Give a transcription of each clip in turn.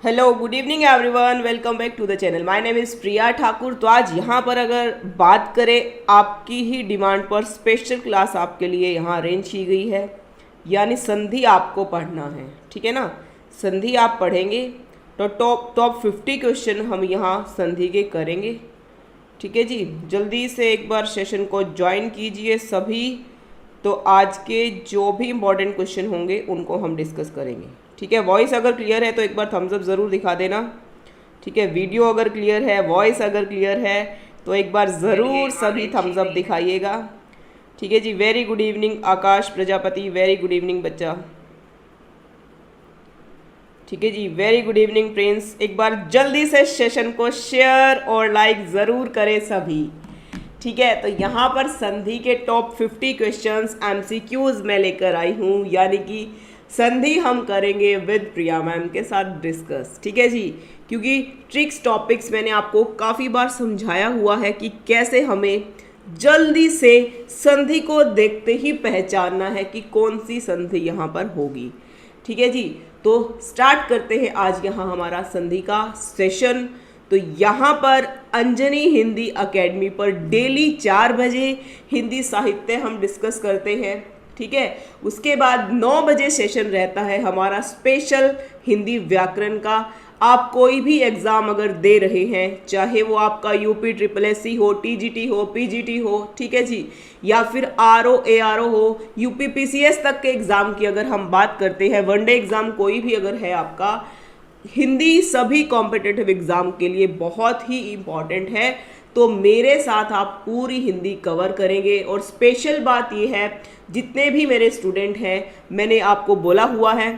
Hello good evening everyone, welcome back to the channel. My name is Priya Thakur. तो आज यहाँ पर अगर बात करें आपकी ही डिमांड पर स्पेशल क्लास आपके लिए यहाँ अरेंज की गई है, यानी संधि आपको पढ़ना है। ठीक है ना, संधि आप पढ़ेंगे तो टॉप 50 क्वेश्चन हम यहाँ संधि के करेंगे। ठीक है जी, जल्दी से एक बार सेशन को ज्वाइन कीजिए सभी। तो आज के जो भी इम्पोर्टेंट क्वेश्चन होंगे उनको हम डिस्कस करेंगे। ठीक है, वॉइस अगर क्लियर है तो एक बार थम्स अप ज़रूर दिखा देना। ठीक है, वीडियो अगर क्लियर है, वॉइस अगर क्लियर है तो एक बार ज़रूर सभी थम्स अप दिखाइएगा। ठीक है जी, वेरी गुड इवनिंग आकाश प्रजापति, वेरी गुड इवनिंग बच्चा। ठीक है जी, वेरी गुड इवनिंग प्रिंस। एक बार जल्दी से सेशन को शेयर और लाइक ज़रूर करें सभी। ठीक है, तो यहाँ पर संधि के टॉप 50 क्वेश्चंस MCQs में लेकर आई हूँ, यानी कि संधि हम करेंगे विद प्रिया मैम के साथ डिस्कस। ठीक है जी, क्योंकि ट्रिक्स टॉपिक्स मैंने आपको काफ़ी बार समझाया हुआ है कि कैसे हमें जल्दी से संधि को देखते ही पहचानना है कि कौन सी संधि यहाँ पर होगी। ठीक है जी, तो स्टार्ट करते हैं आज यहाँ हमारा संधि का सेशन। तो यहाँ पर अंजनी हिंदी एकेडमी पर डेली 4 बजे हिंदी साहित्य हम डिस्कस करते हैं। ठीक है, उसके बाद 9 बजे सेशन रहता है हमारा स्पेशल हिंदी व्याकरण का। आप कोई भी एग्ज़ाम अगर दे रहे हैं, चाहे वो आपका यूपी SSSC हो, TGT हो, PGT हो, ठीक है जी, या फिर RO ARO हो, यूपी PCS तक के एग्ज़ाम की अगर हम बात करते हैं, वनडे एग्ज़ाम कोई भी अगर है आपका, हिंदी सभी कॉम्पिटिटिव एग्ज़ाम के लिए बहुत ही इम्पॉर्टेंट है। तो मेरे साथ आप पूरी हिंदी कवर करेंगे। और स्पेशल बात यह है, जितने भी मेरे स्टूडेंट हैं, मैंने आपको बोला हुआ है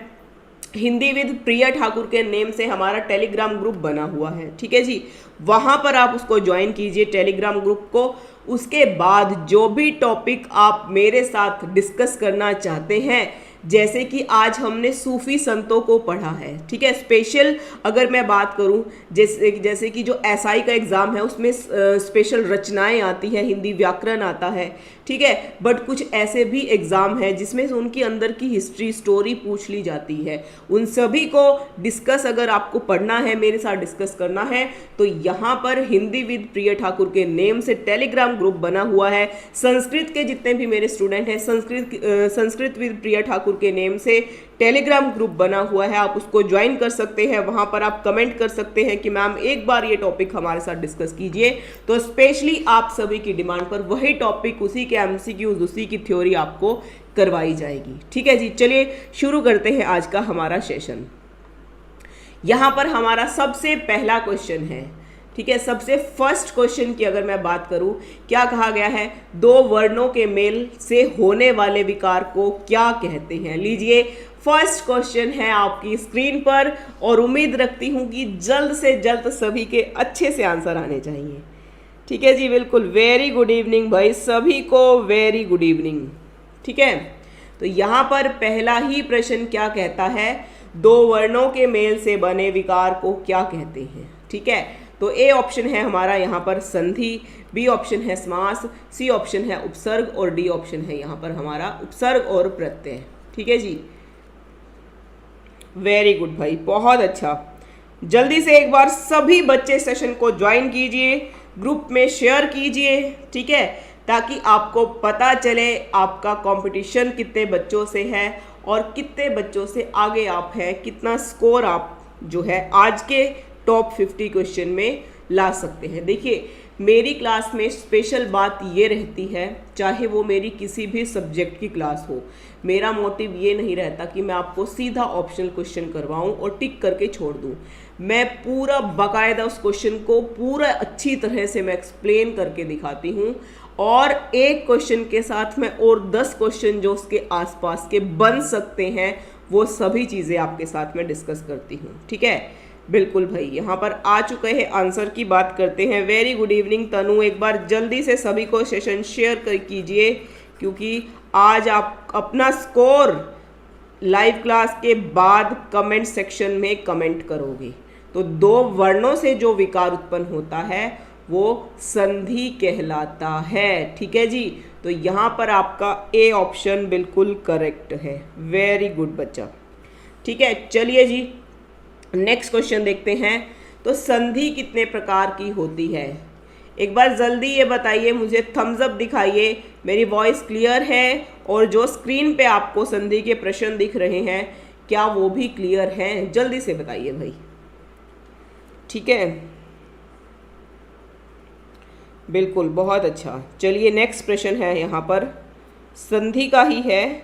हिंदी विद प्रिया ठाकुर के नेम से हमारा टेलीग्राम ग्रुप बना हुआ है। ठीक है जी, वहाँ पर आप उसको ज्वाइन कीजिए टेलीग्राम ग्रुप को। उसके बाद जो भी टॉपिक आप मेरे साथ डिस्कस करना चाहते हैं, जैसे कि आज हमने सूफी संतों को पढ़ा है। ठीक है, स्पेशल अगर मैं बात करूं, जैसे कि जो SI का एग्ज़ाम है उसमें स्पेशल रचनाएं आती है, हिंदी व्याकरण आता है। ठीक है, बट कुछ ऐसे भी एग्ज़ाम है जिसमें से उनकी अंदर की हिस्ट्री स्टोरी पूछ ली जाती है। उन सभी को डिस्कस अगर आपको पढ़ना है, मेरे साथ डिस्कस करना है, तो यहाँ पर हिंदी विद प्रिया ठाकुर के नेम से टेलीग्राम ग्रुप बना हुआ है। संस्कृत के जितने भी मेरे स्टूडेंट हैं, संस्कृत विद प्रिया ठाकुर के नेम से टेलीग्राम ग्रुप बना हुआ है, आप उसको ज्वाइन कर सकते हैं। वहां पर आप कमेंट कर सकते हैं कि मैम एक बार ये टॉपिक हमारे साथ डिस्कस कीजिए। तो स्पेशली आप सभी की डिमांड पर वही टॉपिक, उसी के MCQs, उसी की थ्योरी आपको करवाई जाएगी। ठीक है जी, चलिए शुरू करते हैं आज का हमारा सेशन। यहां पर हमारा सबसे पहला क्वेश्चन है। ठीक है, सबसे फर्स्ट क्वेश्चन की अगर मैं बात करूं, क्या कहा गया है, 2 वर्णों के मेल से होने वाले विकार को क्या कहते हैं। लीजिए, फर्स्ट क्वेश्चन है आपकी स्क्रीन पर और उम्मीद रखती हूं कि जल्द से जल्द सभी के अच्छे से आंसर आने चाहिए। ठीक है जी, बिल्कुल, वेरी गुड इवनिंग भाई सभी को, वेरी गुड इवनिंग। ठीक है, तो यहाँ पर पहला ही प्रश्न क्या कहता है, 2 वर्णों के मेल से बने विकार को क्या कहते हैं। ठीक है, तो A ऑप्शन है हमारा यहाँ पर संधि, B ऑप्शन है समास, C ऑप्शन है उपसर्ग और D ऑप्शन है यहाँ पर हमारा उपसर्ग और प्रत्यय। ठीक है जी, वेरी गुड भाई, बहुत अच्छा। जल्दी से एक बार सभी बच्चे सेशन को ज्वाइन कीजिए, ग्रुप में शेयर कीजिए। ठीक है, ताकि आपको पता चले आपका कंपटीशन कितने बच्चों से है और कितने बच्चों से आगे आप हैं, कितना स्कोर आप जो है आज के टॉप 50 क्वेश्चन में ला सकते हैं। देखिए, मेरी क्लास में स्पेशल बात ये रहती है, चाहे वो मेरी किसी भी सब्जेक्ट की क्लास हो, मेरा मोटिव ये नहीं रहता कि मैं आपको सीधा ऑप्शनल क्वेश्चन करवाऊं और टिक करके छोड़ दूं। मैं पूरा बाकायदा उस क्वेश्चन को पूरा अच्छी तरह से मैं एक्सप्लेन करके दिखाती हूँ, और एक क्वेश्चन के साथ मैं और 10 क्वेश्चन जो उसके आसपास के बन सकते हैं, वो सभी चीज़ें आपके साथ में डिस्कस करती हूँ। ठीक है, बिल्कुल भाई, यहाँ पर आ चुके हैं, आंसर की बात करते हैं। वेरी गुड इवनिंग तनु, एक बार जल्दी से सभी को सेशन शेयर कर कीजिए, क्योंकि आज आप अपना स्कोर लाइव क्लास के बाद कमेंट सेक्शन में कमेंट करोगे। तो 2 वर्णों से जो विकार उत्पन्न होता है वो संधि कहलाता है। ठीक है जी, तो यहाँ पर आपका A ऑप्शन बिल्कुल करेक्ट है। वेरी गुड बच्चा। ठीक है, चलिए जी, नेक्स्ट क्वेश्चन देखते हैं। तो संधि कितने प्रकार की होती है? एक बार जल्दी ये बताइए, मुझे थम्स अप दिखाइए, मेरी वॉइस क्लियर है और जो स्क्रीन पे आपको संधि के प्रश्न दिख रहे हैं क्या वो भी क्लियर हैं? जल्दी से बताइए भाई। ठीक है, बिल्कुल, बहुत अच्छा। चलिए नेक्स्ट प्रश्न है यहाँ पर, संधि का ही है।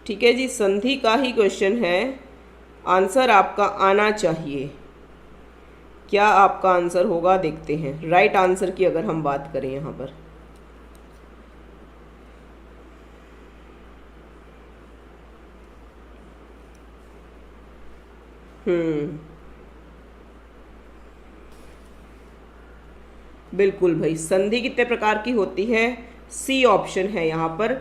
ठीक है जी, संधि का ही क्वेश्चन है, आंसर आपका आना चाहिए। क्या आपका आंसर होगा, देखते हैं। राइट आंसर की अगर हम बात करें यहाँ पर, बिल्कुल भाई, संधि कितने प्रकार की होती है? सी ऑप्शन है यहाँ पर,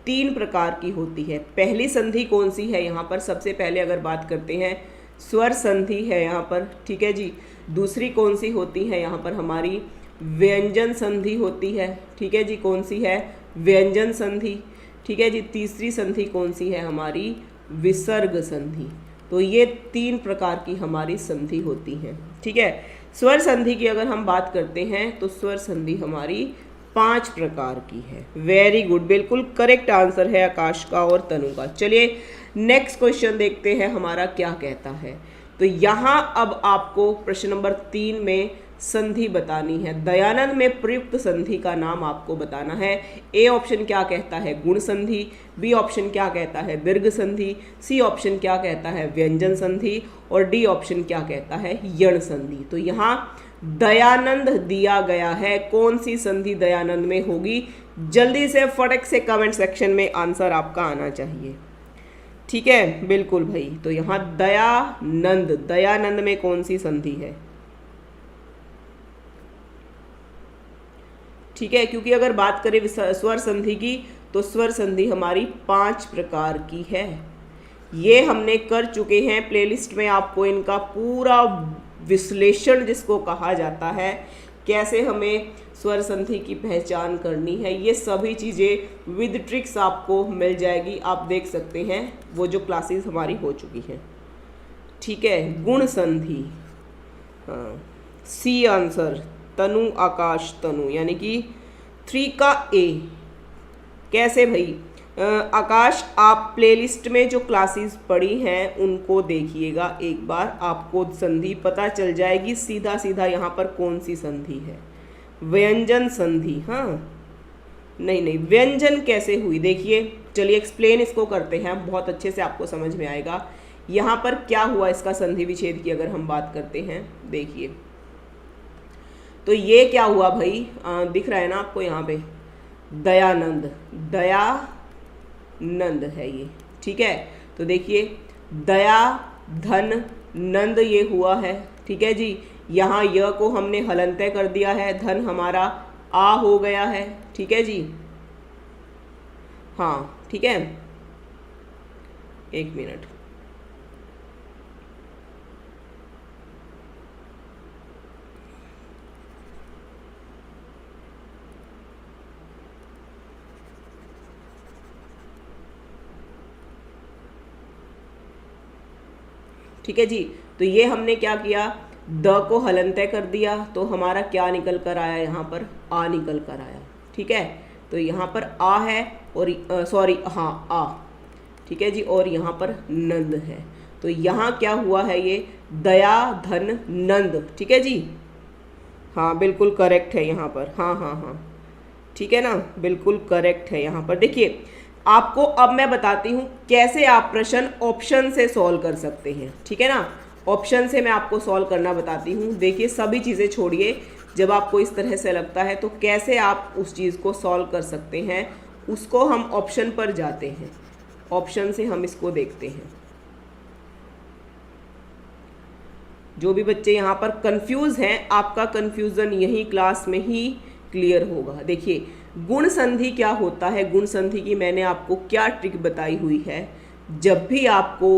3 प्रकार की होती है। पहली संधि कौन सी है यहाँ पर? सबसे पहले अगर बात करते हैं, स्वर संधि है यहाँ पर। ठीक है जी। दूसरी कौन सी होती है यहाँ पर? हमारी व्यंजन संधि होती है। ठीक है जी, कौन सी है? व्यंजन संधि। ठीक है जी। तीसरी संधि कौन सी है? हमारी विसर्ग संधि। तो ये 3 प्रकार की हमारी संधि होती हैं। ठीक है। स्वर संधि की अगर हम बात करते हैं तो स्वर संधि हमारी 5 प्रकार की है। वेरी गुड, बिल्कुल करेक्ट आंसर है आकाश का और तनु का। चलिए नेक्स्ट क्वेश्चन देखते हैं हमारा क्या कहता है। तो यहाँ अब आपको प्रश्न नंबर 3 में संधि बतानी है। दयानंद में प्रयुक्त संधि का नाम आपको बताना है। ए ऑप्शन क्या कहता है? गुण संधि। बी ऑप्शन क्या कहता है? दीर्घ संधि। सी ऑप्शन क्या कहता है? व्यंजन संधि। और डी ऑप्शन क्या कहता है? यण संधि। तो यहाँ दयानंद दिया गया है, कौन सी संधि दयानंद में होगी? जल्दी से फटक से कमेंट सेक्शन में आंसर आपका आना चाहिए। ठीक है, बिल्कुल भाई। तो यहाँ दयानंद, दयानंद में कौन सी संधि है? ठीक है, क्योंकि अगर बात करें स्वर संधि की तो स्वर संधि हमारी 5 प्रकार की है। ये हमने कर चुके हैं, प्लेलिस्ट में आपको इनका पूरा विश्लेषण जिसको कहा जाता है, कैसे हमें स्वर संधि की पहचान करनी है, ये सभी चीज़ें विद ट्रिक्स आपको मिल जाएगी। आप देख सकते हैं वो जो क्लासेस हमारी हो चुकी हैं। ठीक है, गुण संधि, हाँ, सी आंसर, तनु, आकाश, तनु, यानी कि 3 का ए। कैसे भाई? आकाश, आप प्लेलिस्ट में जो क्लासेस पढ़ी हैं उनको देखिएगा एक बार, आपको संधि पता चल जाएगी सीधा सीधा यहाँ पर कौन सी संधि है। व्यंजन संधि, हाँ नहीं, व्यंजन कैसे हुई? देखिए, चलिए एक्सप्लेन इसको करते हैं, बहुत अच्छे से आपको समझ में आएगा। यहाँ पर क्या हुआ इसका संधि विच्छेद की अगर हम बात करते हैं, देखिए तो ये क्या हुआ भाई, दिख रहा है ना आपको यहाँ पे? दयानंद, दयानंद है ये। ठीक है, तो देखिए दया धन नंद ये हुआ है। ठीक है जी। यहाँ य को हमने हलंत कर दिया है, धन हमारा आ हो गया है। ठीक है जी, हाँ ठीक है, एक मिनट। ठीक है जी, तो ये हमने क्या किया, द को हलंत कर दिया, तो हमारा क्या निकल कर आया? यहाँ पर आ निकल कर आया। ठीक है, तो यहाँ पर आ है और सॉरी हाँ आ, ठीक है जी, और यहाँ पर नंद है। तो यहाँ क्या हुआ है? ये दया धन नंद। ठीक है जी, हाँ बिल्कुल करेक्ट है यहाँ पर, हाँ हाँ हाँ ठीक है ना, बिल्कुल करेक्ट है यहाँ पर। देखिए आपको अब मैं बताती हूँ कैसे आप प्रश्न ऑप्शन से सॉल्व कर सकते हैं। ठीक है ना, ऑप्शन से मैं आपको सॉल्व करना बताती हूँ। देखिए सभी चीज़ें छोड़िए, जब आपको इस तरह से लगता है तो कैसे आप उस चीज़ को सॉल्व कर सकते हैं, उसको हम ऑप्शन पर जाते हैं, ऑप्शन से हम इसको देखते हैं। जो भी बच्चे यहाँ पर कंफ्यूज हैं, आपका कंफ्यूजन यही क्लास में ही क्लियर होगा। देखिए गुण संधि क्या होता है, गुण संधि की मैंने आपको क्या ट्रिक बताई हुई है। जब भी आपको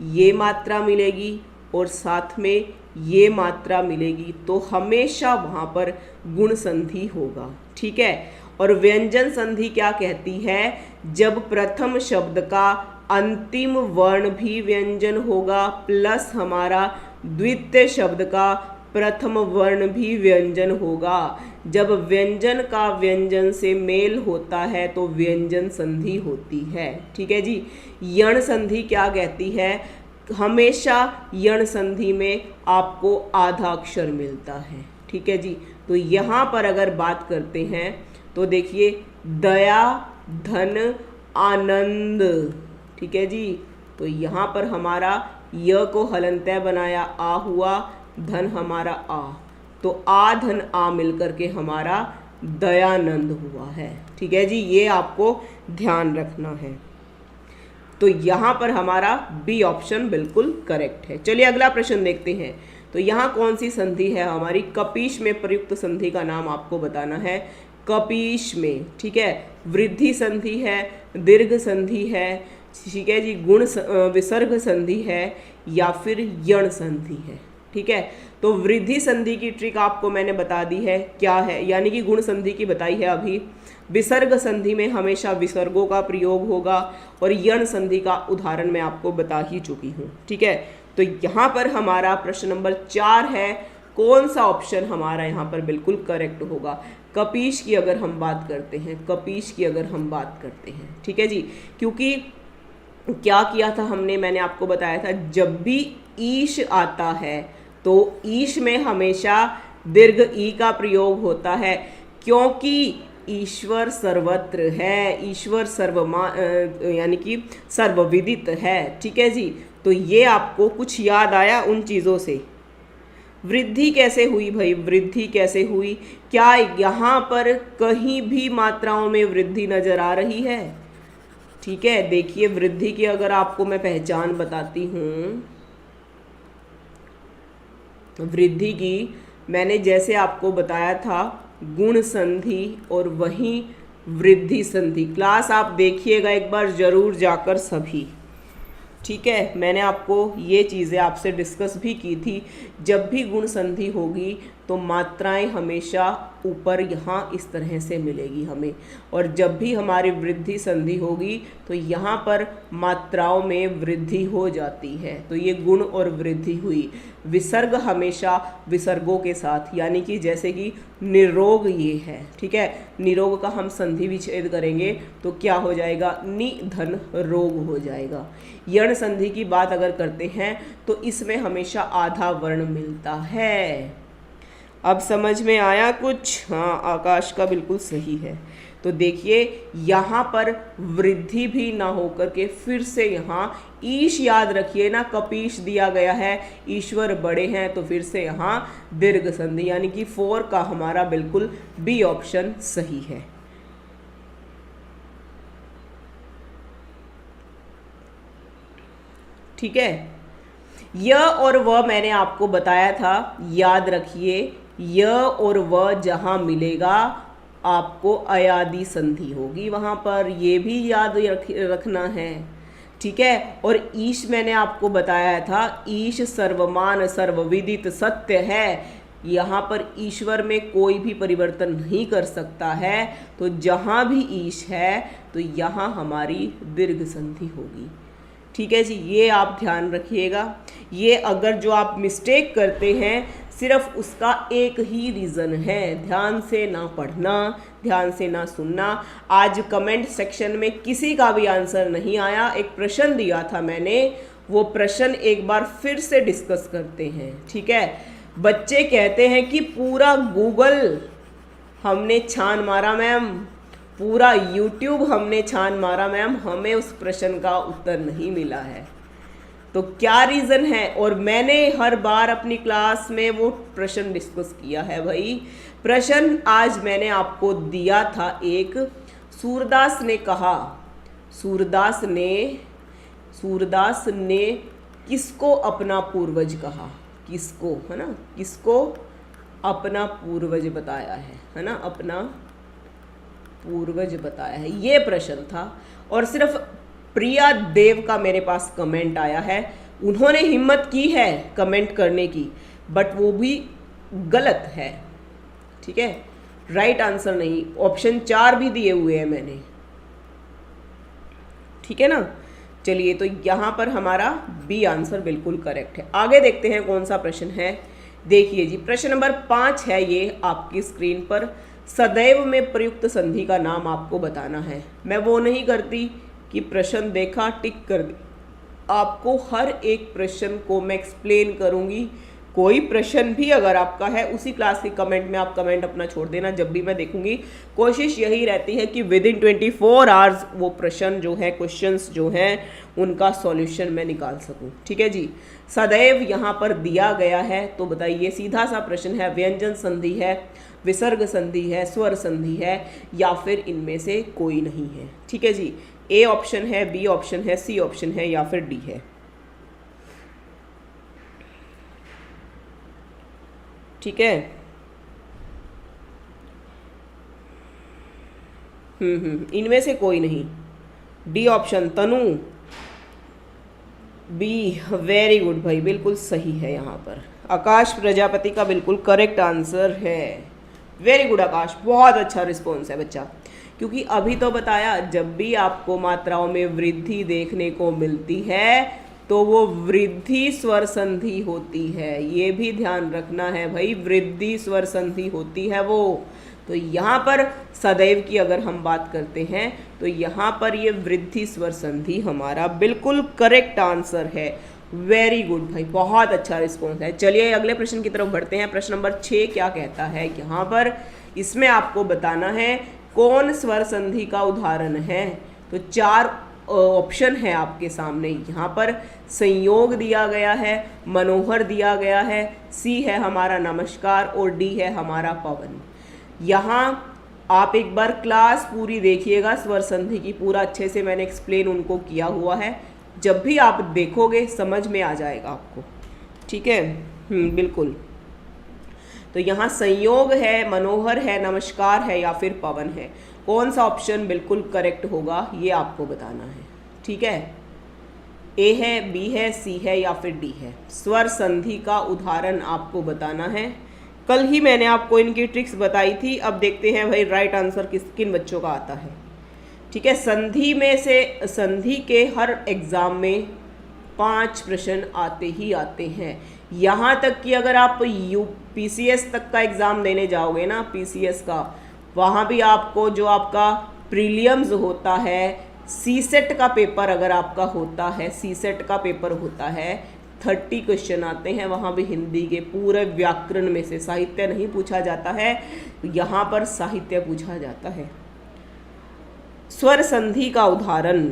ये मात्रा मिलेगी और साथ में ये मात्रा मिलेगी तो हमेशा वहाँ पर गुण संधि होगा। ठीक है, और व्यंजन संधि क्या कहती है? जब प्रथम शब्द का अंतिम वर्ण भी व्यंजन होगा प्लस हमारा द्वितीय शब्द का प्रथम वर्ण भी व्यंजन होगा। जब व्यंजन का व्यंजन से मेल होता है तो व्यंजन संधि होती है। ठीक है जी। यण संधि क्या कहती है? हमेशा यण संधि में आपको आधा अक्षर मिलता है। ठीक है जी। तो यहाँ पर अगर बात करते हैं तो देखिए दया, धन, आनंद। ठीक है जी। तो यहाँ पर हमारा य को हलंत्य बनाया, आ हुआ, धन हमारा आ, तो आ धन आ मिलकर के हमारा दयानंद हुआ है। ठीक है जी। ये आपको ध्यान रखना है। तो यहाँ पर हमारा बी ऑप्शन बिल्कुल करेक्ट है। चलिए अगला प्रश्न देखते हैं। तो यहाँ कौन सी संधि है हमारी? कपीश में प्रयुक्त संधि का नाम आपको बताना है। कपीश में, ठीक है, वृद्धि संधि है, दीर्घ संधि है, ठीक है जी, गुण विसर्ग संधि है या फिर यण संधि है। ठीक है। तो वृद्धि संधि की ट्रिक आपको मैंने बता दी है क्या है, यानी कि गुण संधि की बताई है अभी। विसर्ग संधि में हमेशा विसर्गों का प्रयोग होगा और यण संधि का उदाहरण मैं आपको बता ही चुकी हूँ। ठीक है। तो यहाँ पर हमारा प्रश्न नंबर 4 है, कौन सा ऑप्शन हमारा यहाँ पर बिल्कुल करेक्ट होगा? कपीश की अगर हम बात करते हैं, कपीश की अगर हम बात करते हैं, ठीक है जी। क्योंकि क्या किया था हमने, मैंने आपको बताया था, जब भी ईश आता है तो ईश में हमेशा दीर्घ ई का प्रयोग होता है, क्योंकि ईश्वर सर्वत्र है, ईश्वर यानी कि सर्वविदित है। ठीक है जी। तो ये आपको कुछ याद आया उन चीज़ों से? वृद्धि कैसे हुई भाई? वृद्धि कैसे हुई? क्या यहाँ पर कहीं भी मात्राओं में वृद्धि नजर आ रही है? ठीक है। देखिए वृद्धि की अगर आपको मैं पहचान बताती हूँ, वृद्धि की मैंने जैसे आपको बताया था गुण संधि और वहीं वृद्धि संधि। क्लास आप देखिएगा एक बार जरूर जाकर सभी। ठीक है। मैंने आपको ये चीज़ें आपसे डिस्कस भी की थी। जब भी गुण संधि होगी तो मात्राएं हमेशा ऊपर यहाँ इस तरह से मिलेगी हमें, और जब भी हमारी वृद्धि संधि होगी तो यहाँ पर मात्राओं में वृद्धि हो जाती है। तो ये गुण और वृद्धि हुई। विसर्ग हमेशा विसर्गों के साथ, यानी कि जैसे कि निरोग ये है। ठीक है। निरोग का हम संधि विच्छेद करेंगे तो क्या हो जाएगा? निधन रोग हो जाएगा। यण संधि की बात अगर करते हैं तो इसमें हमेशा आधा वर्ण मिलता है। अब समझ में आया कुछ? हाँ, आकाश का बिल्कुल सही है। तो देखिए यहाँ पर वृद्धि भी ना होकर के फिर से यहाँ ईश, याद रखिए ना, कपीश दिया गया है, ईश्वर बड़े हैं, तो फिर से यहाँ दीर्घ संधि, यानी कि 4 का हमारा बिल्कुल बी ऑप्शन सही है। ठीक है। य और व मैंने आपको बताया था, याद रखिए, य और व जहाँ मिलेगा आपको अयादि संधि होगी वहाँ पर, ये भी याद रखना है। ठीक है। और ईश मैंने आपको बताया था, ईश सर्वमान सर्वविदित सत्य है, यहाँ पर ईश्वर में कोई भी परिवर्तन नहीं कर सकता है। तो जहाँ भी ईश है तो यहाँ हमारी दीर्घ संधि होगी। ठीक है जी। ये आप ध्यान रखिएगा। ये अगर जो आप मिस्टेक करते हैं सिर्फ उसका एक ही रीज़न है, ध्यान से ना पढ़ना, ध्यान से ना सुनना। आज कमेंट सेक्शन में किसी का भी आंसर नहीं आया। एक प्रश्न दिया था मैंने, वो प्रश्न एक बार फिर से डिस्कस करते हैं। ठीक है। बच्चे कहते हैं कि पूरा गूगल हमने छान मारा मैम, पूरा यूट्यूब हमने छान मारा मैम, हमें उस प्रश्न का उत्तर नहीं मिला है। तो क्या रीज़न है? और मैंने हर बार अपनी क्लास में वो प्रश्न डिस्कस किया है भाई। प्रश्न आज मैंने आपको दिया था एक, सूरदास ने कहा, सूरदास ने किसको अपना पूर्वज कहा? किसको, है ना, किसको अपना पूर्वज बताया है ना, अपना पूर्वज बताया है, ये प्रश्न था। और सिर्फ प्रिया देव का मेरे पास कमेंट आया है, उन्होंने हिम्मत की है कमेंट करने की, बट वो भी गलत है। ठीक है। राइट आंसर नहीं, ऑप्शन 4 भी दिए हुए हैं मैंने। ठीक है ना। चलिए, तो यहाँ पर हमारा बी आंसर बिल्कुल करेक्ट है। आगे देखते हैं कौन सा प्रश्न है। देखिए जी, प्रश्न नंबर 5 है ये आपकी स्क्रीन पर। सदैव में प्रयुक्त संधि का नाम आपको बताना है। मैं वो नहीं करती कि प्रश्न देखा टिक कर दी, आपको हर एक प्रश्न को मैं एक्सप्लेन करूँगी। कोई प्रश्न भी अगर आपका है उसी क्लास के कमेंट में आप कमेंट अपना छोड़ देना, जब भी मैं देखूंगी। कोशिश यही रहती है कि विद इन 24 आवर्स वो प्रश्न जो है, क्वेश्चंस जो हैं, उनका सॉल्यूशन मैं निकाल सकूं। ठीक है जी। सदैव यहाँ पर दिया गया है, तो बताइए, सीधा सा प्रश्न है, व्यंजन संधि है, विसर्ग संधि है, स्वर संधि है, या फिर इनमें से कोई नहीं है। ठीक है जी। ए ऑप्शन है, बी ऑप्शन है, सी ऑप्शन है, या फिर डी है। ठीक है। इनमें से कोई नहीं। डी ऑप्शन तनु, बी, वेरी गुड भाई, बिल्कुल सही है। यहाँ पर आकाश प्रजापति का बिल्कुल करेक्ट आंसर है। वेरी गुड आकाश, बहुत अच्छा रिस्पॉन्स है बच्चा। क्योंकि अभी तो बताया, जब भी आपको मात्राओं में वृद्धि देखने को मिलती है तो वो वृद्धि स्वर संधि होती है। ये भी ध्यान रखना है भाई, वृद्धि स्वर संधि होती है वो। तो यहाँ पर सदैव की अगर हम बात करते हैं तो यहाँ पर ये वृद्धि स्वर संधि हमारा बिल्कुल करेक्ट आंसर है। वेरी गुड भाई, बहुत अच्छा रिस्पॉन्स है। चलिए अगले प्रश्न की तरफ बढ़ते हैं। प्रश्न नंबर 6 क्या कहता है यहाँ पर? इसमें आपको बताना है कौन स्वर संधि का उदाहरण है। तो 4 ऑप्शन है आपके सामने। यहाँ पर संयोग दिया गया है, मनोहर दिया गया है, सी है हमारा नमस्कार, और डी है हमारा पवन। यहाँ आप एक बार क्लास पूरी देखिएगा, स्वर संधि की पूरा अच्छे से मैंने एक्सप्लेन उनको किया हुआ है। जब भी आप देखोगे समझ में आ जाएगा आपको। ठीक है, बिल्कुल। तो यहाँ संयोग है, मनोहर है, नमस्कार है, या फिर पवन है। कौन सा ऑप्शन बिल्कुल करेक्ट होगा ये आपको बताना है। ठीक है, ए है, बी है, सी है, या फिर डी है। स्वर संधि का उदाहरण आपको बताना है। कल ही मैंने आपको इनकी ट्रिक्स बताई थी। अब देखते हैं भाई राइट आंसर किन बच्चों का आता है। ठीक है, संधि में से संधि के हर एग्जाम में 5 प्रश्न आते ही आते हैं। यहाँ तक कि अगर आप PCS तक का एग्ज़ाम देने जाओगे ना, PCS का, वहाँ भी आपको जो आपका प्रीलियम्स होता है, CSET का पेपर अगर आपका होता है, CSET का पेपर होता है, 30 क्वेश्चन आते हैं। वहाँ भी हिंदी के पूरे व्याकरण में से, साहित्य नहीं पूछा जाता है, यहाँ पर साहित्य पूछा जाता है। स्वर संधि का उदाहरण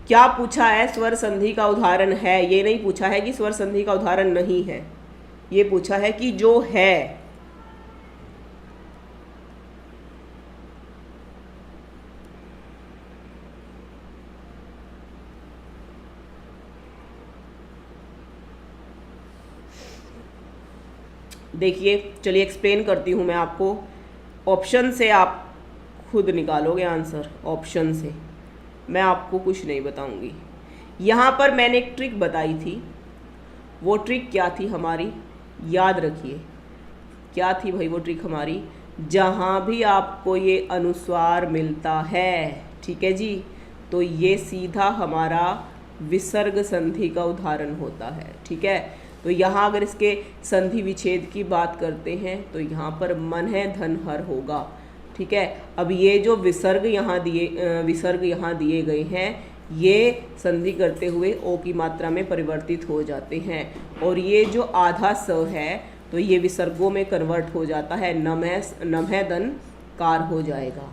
क्या पूछा है? स्वर संधि का उदाहरण है, ये नहीं पूछा है कि स्वर संधि का उदाहरण नहीं है, ये पूछा है कि जो है। देखिए, चलिए एक्सप्लेन करती हूँ मैं आपको। ऑप्शन से आप खुद निकालोगे आंसर, ऑप्शन से, मैं आपको कुछ नहीं बताऊंगी। यहाँ पर मैंने एक ट्रिक बताई थी। वो ट्रिक क्या थी हमारी? याद रखिए, क्या थी भाई वो ट्रिक हमारी? जहाँ भी आपको ये अनुस्वार मिलता है, ठीक है जी, तो ये सीधा हमारा विसर्ग संधि का उदाहरण होता है। ठीक है, तो यहाँ अगर इसके संधि विच्छेद की बात करते हैं तो यहाँ पर मन है धन हर होगा। ठीक है, अब ये जो विसर्ग यहाँ दिए गए हैं, ये संधि करते हुए ओ की मात्रा में परिवर्तित हो जाते हैं, और ये जो आधा स है तो ये विसर्गों में कन्वर्ट हो जाता है, नमः दन कार हो जाएगा।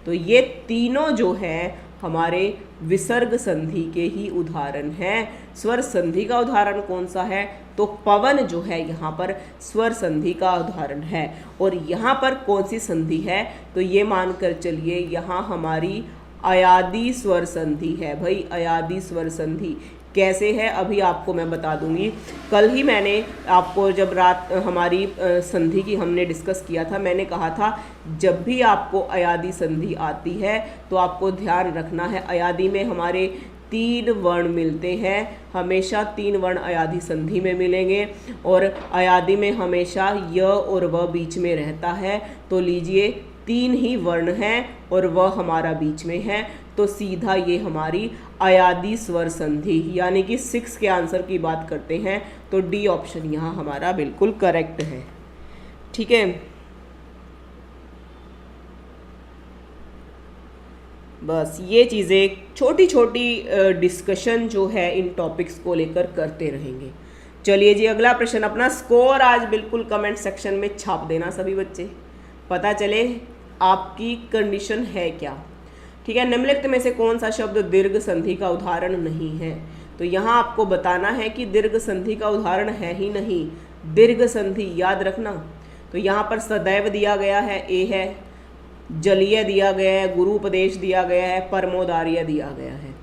तो ये तीनों जो हैं हमारे विसर्ग संधि के ही उदाहरण हैं। स्वर संधि का उदाहरण कौन सा है? तो पवन जो है यहाँ पर स्वर संधि का उदाहरण है। और यहाँ पर कौन सी संधि है? तो ये मानकर चलिए यहाँ हमारी अयादि स्वर संधि है भाई, अयादि स्वर संधि। कैसे है अभी आपको मैं बता दूंगी। कल ही मैंने आपको जब रात हमारी संधि की हमने डिस्कस किया था, मैंने कहा था जब भी आपको अयादि संधि आती है तो आपको ध्यान रखना है, अयादि में हमारे 3 वर्ण मिलते हैं, हमेशा 3 वर्ण अयादि संधि में मिलेंगे, और अयादि में हमेशा य और व बीच में रहता है। तो लीजिए 3 ही वर्ण हैं और वह हमारा बीच में है, तो सीधा ये हमारी अयादी स्वर संधि, यानी कि 6 के आंसर की बात करते हैं तो डी ऑप्शन यहाँ हमारा बिल्कुल करेक्ट है। ठीक है, बस ये चीज़ें छोटी छोटी डिस्कशन जो है इन टॉपिक्स को लेकर करते रहेंगे। चलिए जी, अगला प्रश्न। अपना स्कोर आज बिल्कुल कमेंट सेक्शन में छाप देना सभी बच्चे, पता चले आपकी कंडीशन है क्या। ठीक है, निम्नलिखित में से कौन सा शब्द दीर्घ संधि का उदाहरण नहीं है। तो यहाँ आपको बताना है कि दीर्घ संधि का उदाहरण है ही नहीं। दीर्घ संधि याद रखना, तो यहाँ पर सदैव दिया गया है, ए है, जलीय दिया गया है, गुरु उपदेश दिया गया है, परमोदार्य दिया गया है।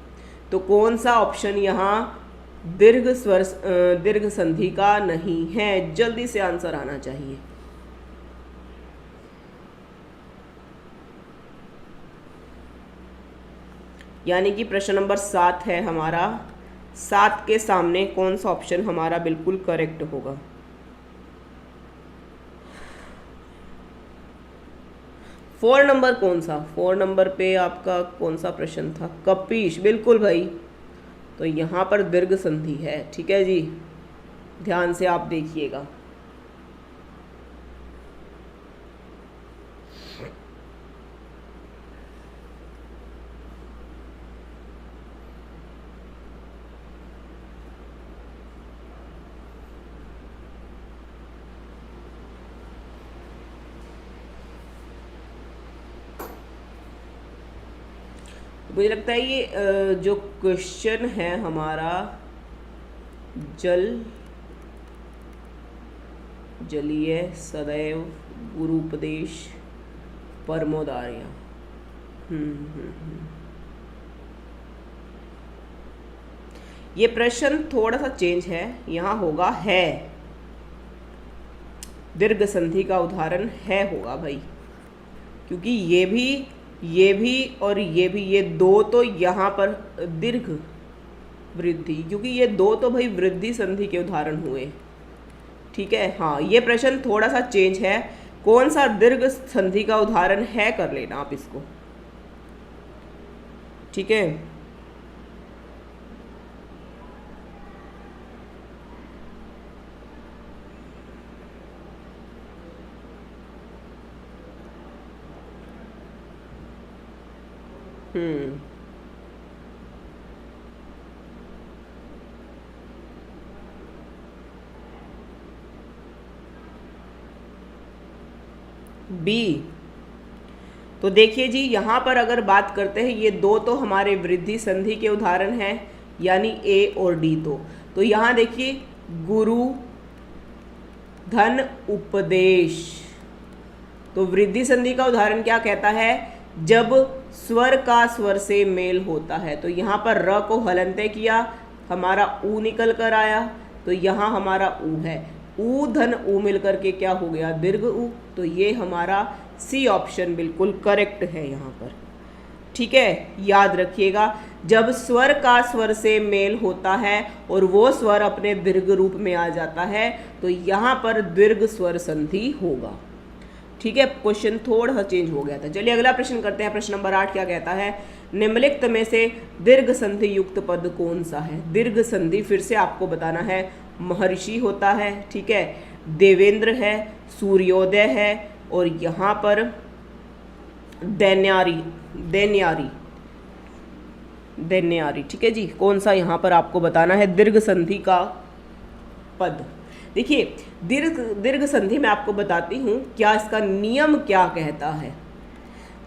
तो कौन सा ऑप्शन यहाँ दीर्घ संधि का नहीं है? जल्दी से आंसर आना चाहिए। यानी कि प्रश्न नंबर 7 है हमारा। 7 के सामने कौन सा ऑप्शन हमारा बिल्कुल करेक्ट होगा? 4 नंबर कौन सा? 4 नंबर पे आपका कौन सा प्रश्न था? कपीश, बिल्कुल भाई। तो यहाँ पर दीर्घ संधि है। ठीक है जी, ध्यान से आप देखिएगा। मुझे लगता है ये जो क्वेश्चन है हमारा जलीय, सदैव, गुरु उपदेश, परमोदार्य। ये प्रश्न थोड़ा सा चेंज है, यहाँ होगा है। दीर्घ संधि का उदाहरण है होगा भाई, क्योंकि ये भी और ये भी, ये दो तो यहाँ पर दीर्घ वृद्धि, क्योंकि ये दो तो भाई वृद्धि संधि के उदाहरण हुए। ठीक है, हाँ, ये प्रश्न थोड़ा सा चेंज है। कौन सा दीर्घ संधि का उदाहरण है, कर लेना आप इसको। ठीक है, बी। तो देखिए जी, यहाँ पर अगर बात करते हैं, ये दो तो हमारे वृद्धि संधि के उदाहरण हैं, यानी ए और डी। तो यहाँ देखिए, गुरु धन उपदेश। तो वृद्धि संधि का उदाहरण क्या कहता है? जब स्वर का स्वर से मेल होता है। तो यहाँ पर र को हलंते किया, हमारा ऊ निकल कर आया, तो यहाँ हमारा ऊ है। ऊ धन ऊ मिलकर के क्या हो गया? दीर्घ ऊ। तो ये हमारा सी ऑप्शन बिल्कुल करेक्ट है यहाँ पर। ठीक है, याद रखिएगा, जब स्वर का स्वर से मेल होता है और वो स्वर अपने दीर्घ रूप में आ जाता है, तो यहाँ पर दीर्घ स्वर संधि होगा। ठीक है, क्वेश्चन थोड़ा सा चेंज हो गया था। चलिए अगला प्रश्न करते हैं। प्रश्न नंबर 8 क्या कहता है? निम्नलिखित में से दीर्घ संधि युक्त पद कौन सा है? दीर्घ संधि फिर से आपको बताना है। महर्षि होता है, ठीक है, देवेंद्र है, सूर्योदय है, और यहाँ पर दैन्यारी। ठीक है जी, कौन सा यहाँ पर आपको बताना है दीर्घ संधि का पद? देखिए, दीर्घ संधि में आपको बताती हूँ क्या इसका नियम क्या कहता है।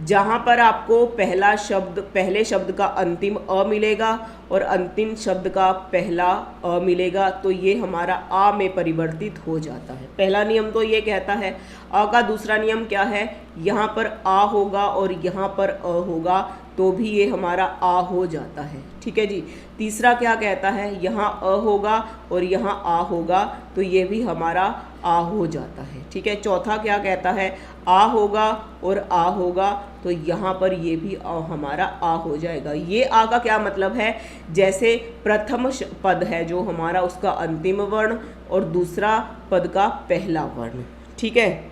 जहाँ पर आपको पहले शब्द का अंतिम अ मिलेगा और अंतिम शब्द का पहला अ मिलेगा, तो ये हमारा आ में परिवर्तित हो जाता है। पहला नियम तो ये कहता है। अ का दूसरा नियम क्या है? यहाँ पर आ होगा और यहाँ पर अ होगा, तो भी ये हमारा आ हो जाता है। ठीक है जी। तीसरा क्या कहता है? यहाँ अ होगा और यहाँ आ होगा, तो ये भी हमारा आ हो जाता है। ठीक है। चौथा क्या कहता है? आ होगा और आ होगा, तो यहाँ पर ये भी हमारा आ हो जाएगा। ये आ का क्या मतलब है? जैसे प्रथम पद है जो हमारा, उसका अंतिम वर्ण और दूसरा पद का पहला वर्ण। ठीक है,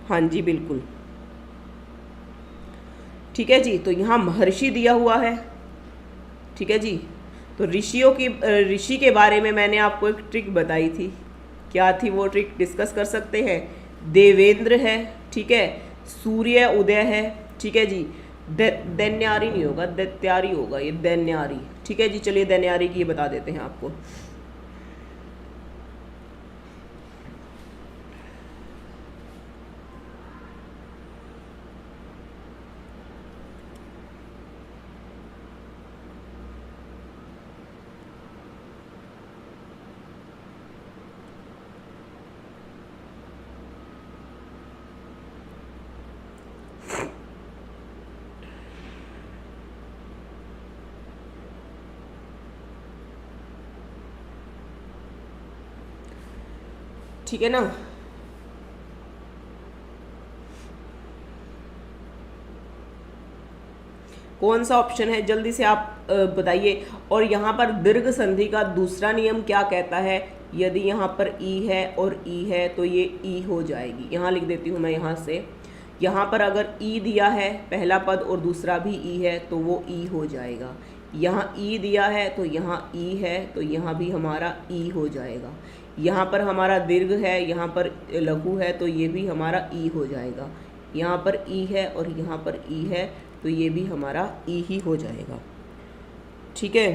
हाँ जी बिल्कुल। ठीक है जी। तो यहाँ महर्षि दिया हुआ है, ठीक है जी। तो ऋषि के बारे में मैंने आपको एक ट्रिक बताई थी, क्या थी वो ट्रिक, डिस्कस कर सकते हैं। देवेंद्र है, ठीक है, सूर्य उदय है, ठीक है जी। दैन्यारी नहीं होगा, दैत्यारी होगा, ये दैन्यारी, ठीक है जी। चलिए दैन्यारी की ये बता देते हैं आपको। ठीक है ना। कौन सा ऑप्शन है, जल्दी से आप बताइए। और यहाँ पर दीर्घ संधि का दूसरा नियम क्या कहता है, यदि यहाँ पर ई है और ई है तो ये ई हो जाएगी। यहाँ लिख देती हूँ मैं यहाँ से, यहाँ पर अगर ई दिया है पहला पद और दूसरा भी ई है तो वो ई हो जाएगा। यहाँ ई दिया है तो यहाँ ई है तो यहाँ भी हमारा ई हो जाएगा। यहाँ पर हमारा दीर्घ है, यहाँ पर लघु है तो ये भी हमारा ई हो जाएगा। यहाँ पर ई है और यहाँ पर ई है तो ये भी हमारा ई ही हो जाएगा, ठीक है।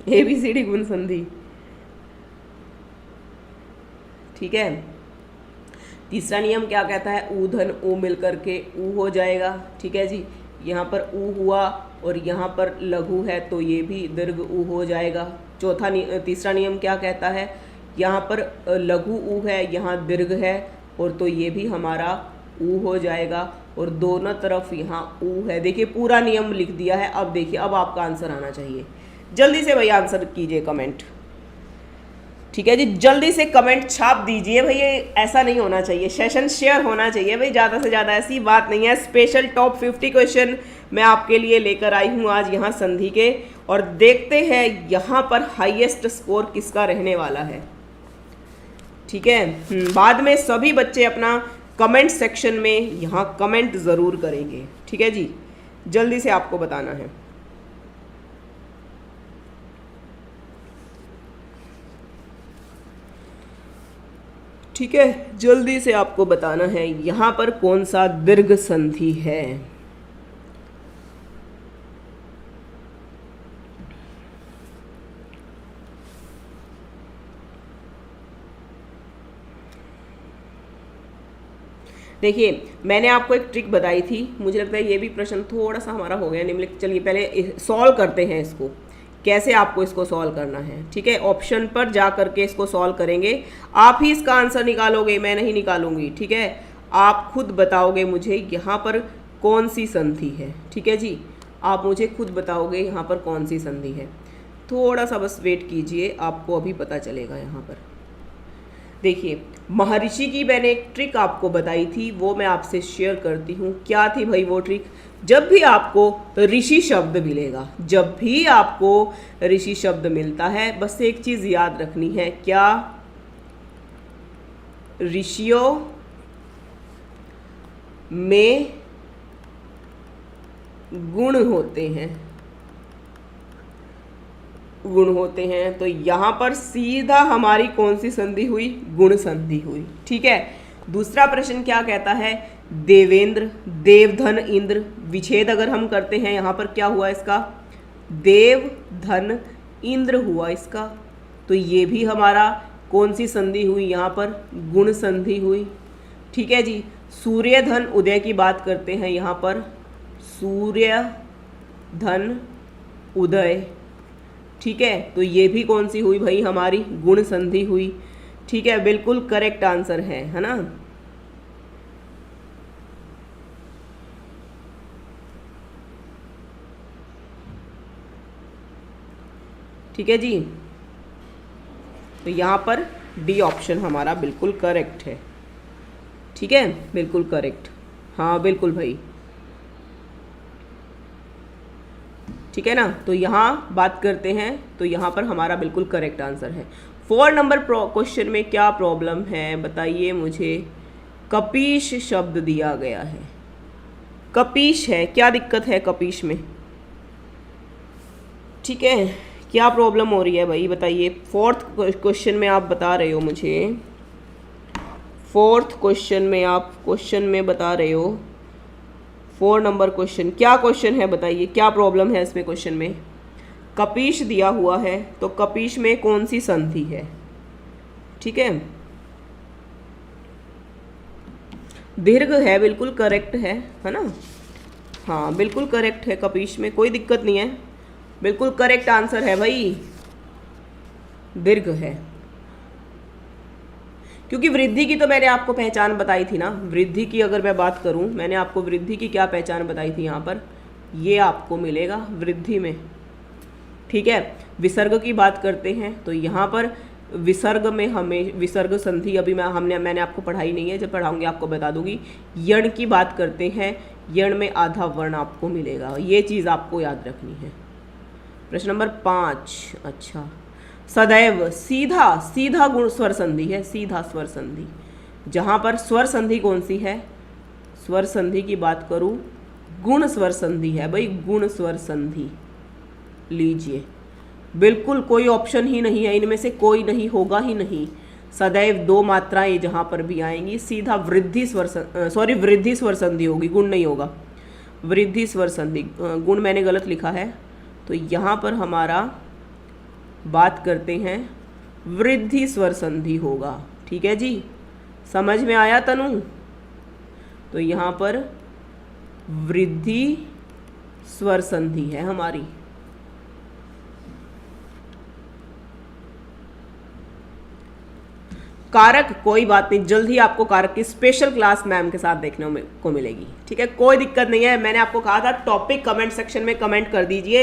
ABCD गुण संधि, ठीक है। तीसरा नियम क्या कहता है, ऊ धन ऊ मिलकर के ऊ हो जाएगा, ठीक है जी। यहाँ पर ऊ हुआ और यहाँ पर लघु है तो ये भी दीर्घ ऊ हो जाएगा। तीसरा नियम क्या कहता है, यहाँ पर लघु ऊ है, यहाँ दीर्घ है और तो ये भी हमारा ऊ हो जाएगा। और दोनों तरफ यहाँ ऊ है। देखिए पूरा नियम लिख दिया है। अब देखिए, अब आपका आंसर आना चाहिए। जल्दी से भैया आंसर कीजिए कमेंट, ठीक है जी। जल्दी से कमेंट छाप दीजिए भैया, ऐसा नहीं होना चाहिए, सेशन शेयर होना चाहिए भाई, ज़्यादा से ज़्यादा। ऐसी बात नहीं है। स्पेशल टॉप 50 क्वेश्चन मैं आपके लिए लेकर आई हूँ आज यहाँ संधि के, और देखते हैं यहाँ पर हाईएस्ट स्कोर किसका रहने वाला है, ठीक है। बाद में सभी बच्चे अपना कमेंट सेक्शन में यहाँ कमेंट ज़रूर करेंगे, ठीक है जी। जल्दी से आपको बताना है, ठीक है। जल्दी से आपको बताना है यहाँ पर कौन सा दीर्घ संधि है। देखिए मैंने आपको एक ट्रिक बताई थी, मुझे लगता है ये भी प्रश्न थोड़ा सा हमारा हो गया निम्नलिखित। चलिए पहले सॉल्व करते हैं इसको, कैसे आपको इसको सॉल्व करना है, ठीक है। ऑप्शन पर जा करके इसको सॉल्व करेंगे। आप ही इसका आंसर निकालोगे, मैं नहीं निकालूंगी, ठीक है। आप खुद बताओगे मुझे यहाँ पर कौन सी संधि है, ठीक है जी। आप मुझे खुद बताओगे यहाँ पर कौन सी संधि है। थोड़ा सा बस वेट कीजिए, आपको अभी पता चलेगा। यहाँ पर देखिए महर्षि की मैंने एक ट्रिक आपको बताई थी, वो मैं आपसे शेयर करती हूँ। क्या थी भाई वो ट्रिक, जब भी आपको ऋषि शब्द मिलेगा, जब भी आपको ऋषि शब्द मिलता है, बस एक चीज़ याद रखनी है, क्या ऋषियों में गुण होते हैं, गुण होते हैं। तो यहाँ पर सीधा हमारी कौन सी संधि हुई, गुण संधि हुई, ठीक है। दूसरा प्रश्न क्या कहता है, देवेंद्र, देवधन इंद्र, विच्छेद अगर हम करते हैं यहाँ पर क्या हुआ इसका, देव धन इंद्र हुआ इसका। तो ये भी हमारा कौन सी संधि हुई, यहाँ पर गुण संधि हुई, ठीक है जी। सूर्य धन उदय की बात करते हैं, यहाँ पर सूर्य धन उदय, ठीक है। तो ये भी कौन सी हुई भाई, हमारी गुण संधि हुई, ठीक है। बिल्कुल करेक्ट आंसर है ना। ठीक है जी। तो यहाँ पर डी ऑप्शन हमारा बिल्कुल करेक्ट है, ठीक है, बिल्कुल करेक्ट। हाँ बिल्कुल भाई, ठीक है ना। तो यहाँ बात करते हैं, तो यहाँ पर हमारा बिल्कुल करेक्ट आंसर है। 4 नंबर क्वेश्चन में क्या प्रॉब्लम है बताइए मुझे। कपीश शब्द दिया गया है, कपीश है, क्या दिक्कत है कपीश में? ठीक है, क्या प्रॉब्लम हो रही है भाई बताइए। फोर्थ क्वेश्चन में आप बता रहे हो मुझे, फोर्थ क्वेश्चन में आप क्वेश्चन में बता रहे हो, 4 नंबर क्वेश्चन, क्या क्वेश्चन है बताइए, क्या प्रॉब्लम है इसमें? क्वेश्चन में कपीश दिया हुआ है, तो कपीश में कौन सी संधि है? ठीक है, दीर्घ है, बिल्कुल करेक्ट है ना? हाँ बिल्कुल करेक्ट है, कपीश में कोई दिक्कत नहीं है, बिल्कुल करेक्ट आंसर है भाई, दीर्घ है। क्योंकि वृद्धि की तो मैंने आपको पहचान बताई थी ना, वृद्धि की अगर मैं बात करूं, मैंने आपको वृद्धि की क्या पहचान बताई थी, यहाँ पर ये आपको मिलेगा वृद्धि में। ठीक है, विसर्ग की बात करते हैं तो यहाँ पर विसर्ग में हमें विसर्ग संधि अभी मैंने आपको पढ़ाई नहीं है, जब पढ़ाऊंगी आपको बता दूंगी। यण की बात करते हैं, यण में आधा वर्ण आपको मिलेगा, ये चीज़ आपको याद रखनी है। प्रश्न नंबर 5, अच्छा, सदैव, सीधा, सीधा गुण स्वर संधि है, सीधा स्वर संधि। जहाँ पर स्वर संधि कौन सी है? स्वर संधि की बात करूँ, गुण स्वर संधि है भाई, गुण स्वर संधि लीजिए, बिल्कुल कोई ऑप्शन ही नहीं है, इनमें से कोई नहीं होगा ही नहीं। सदैव 2 मात्राएं जहाँ पर भी आएंगी सीधा वृद्धि स्वर वृद्धि स्वर संधि होगी, गुण नहीं होगा, वृद्धि स्वर संधि। गुण मैंने गलत लिखा है, तो यहाँ पर हमारा बात करते हैं वृद्धि स्वर संधि होगा। ठीक है जी, समझ में आया तनु? तो यहाँ पर वृद्धि स्वर संधि है हमारी। कारक कोई बात नहीं, जल्द ही आपको कारक की स्पेशल क्लास मैम के साथ देखने को मिलेगी। ठीक है, कोई दिक्कत नहीं है, मैंने आपको कहा था टॉपिक कमेंट सेक्शन में कमेंट कर दीजिए,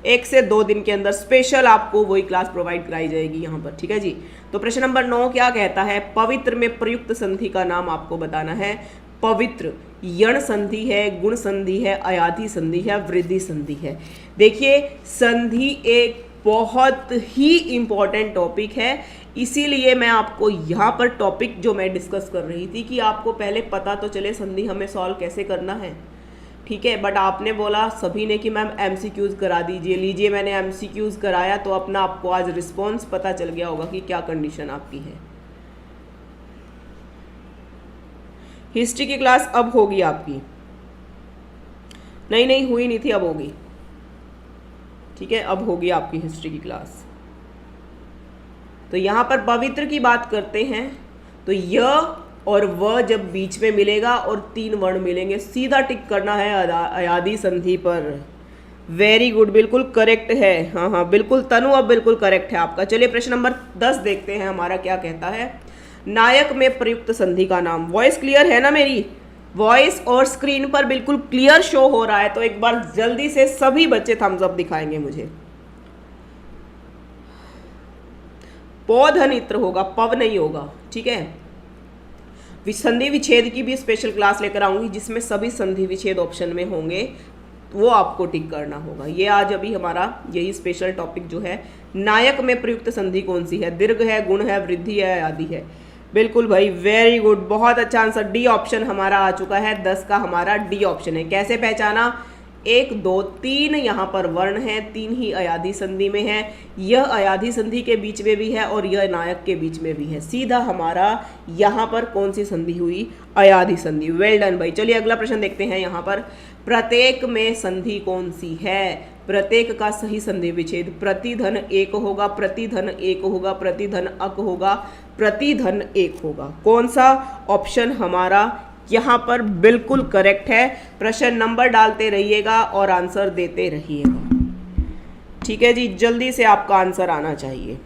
1 से 2 दिन के अंदर स्पेशल आपको वही क्लास प्रोवाइड कराई जाएगी यहाँ पर। ठीक है जी, तो प्रश्न नंबर 9 क्या कहता है? पवित्र में प्रयुक्त संधि का नाम आपको बताना है। पवित्र यण संधि है, गुण संधि है, अयाधि संधि है, वृद्धि संधि है। देखिए, संधि एक बहुत ही इम्पॉर्टेंट टॉपिक है, इसीलिए मैं आपको यहाँ पर टॉपिक जो मैं डिस्कस कर रही थी कि आपको पहले पता तो चले संधि हमें सॉल्व कैसे करना है। ठीक है, बट आपने बोला सभी ने कि मैम एमसीक्यूज़ करा दीजिए, लीजिए मैंने एमसीक्यूज़ कराया, तो अपना आपको आज रिस्पॉन्स पता चल गया होगा कि क्या कंडीशन आपकी है। हिस्ट्री की क्लास अब होगी आपकी, नहीं हुई नहीं थी, अब होगी। ठीक है, अब होगी आपकी हिस्ट्री की क्लास। तो यहाँ पर पवित्र की बात करते हैं, तो य और व जब बीच में मिलेगा और 3 वर्ण मिलेंगे, सीधा टिक करना है अयादि संधि पर। वेरी गुड, बिल्कुल करेक्ट है। हाँ बिल्कुल तनु, अब बिल्कुल करेक्ट है आपका। चलिए प्रश्न नंबर 10 देखते हैं हमारा क्या कहता है। नायक में प्रयुक्त संधि का नाम। वॉइस क्लियर है ना मेरी? वॉइस और स्क्रीन पर बिल्कुल क्लियर शो हो रहा है, तो एक बार जल्दी से सभी बच्चे थम्स अप दिखाएंगे मुझे। पौधनित्र होगा, पव नहीं होगा। ठीक है, संधि विच्छेद की भी स्पेशल क्लास लेकर आऊंगी, जिसमें सभी संधि विच्छेद ऑप्शन में होंगे, वो आपको टिक करना होगा। ये आज अभी हमारा यही स्पेशल टॉपिक जो है, नायक में प्रयुक्त संधि कौन सी है? दीर्घ है, गुण है, वृद्धि है, आदि है। बिल्कुल भाई, वेरी गुड, बहुत अच्छा आंसर। डी ऑप्शन हमारा आ चुका है, 10 का हमारा डी ऑप्शन है। कैसे पहचाना? 1 2 3 यहाँ पर वर्ण है, 3 ही अयाधि संधि में है, यह अयाधि संधि के बीच में भी है और यह नायक के बीच में भी है। सीधा हमारा यहाँ पर कौन सी संधि हुई? अयाधि संधि। वेल डन भाई। चलिए अगला प्रश्न देखते हैं। यहाँ पर प्रत्येक में संधि कौन सी है? प्रत्येक का सही संधि विच्छेद प्रतिधन 1 होगा, प्रतिधन 1 होगा, प्रतिधन अक होगा, प्रतिधन 1 होगा। कौन सा ऑप्शन हमारा यहाँ पर बिल्कुल करेक्ट है? प्रश्न नंबर डालते रहिएगा और आंसर देते रहिएगा। ठीक है जी, जल्दी से आपका आंसर आना चाहिए।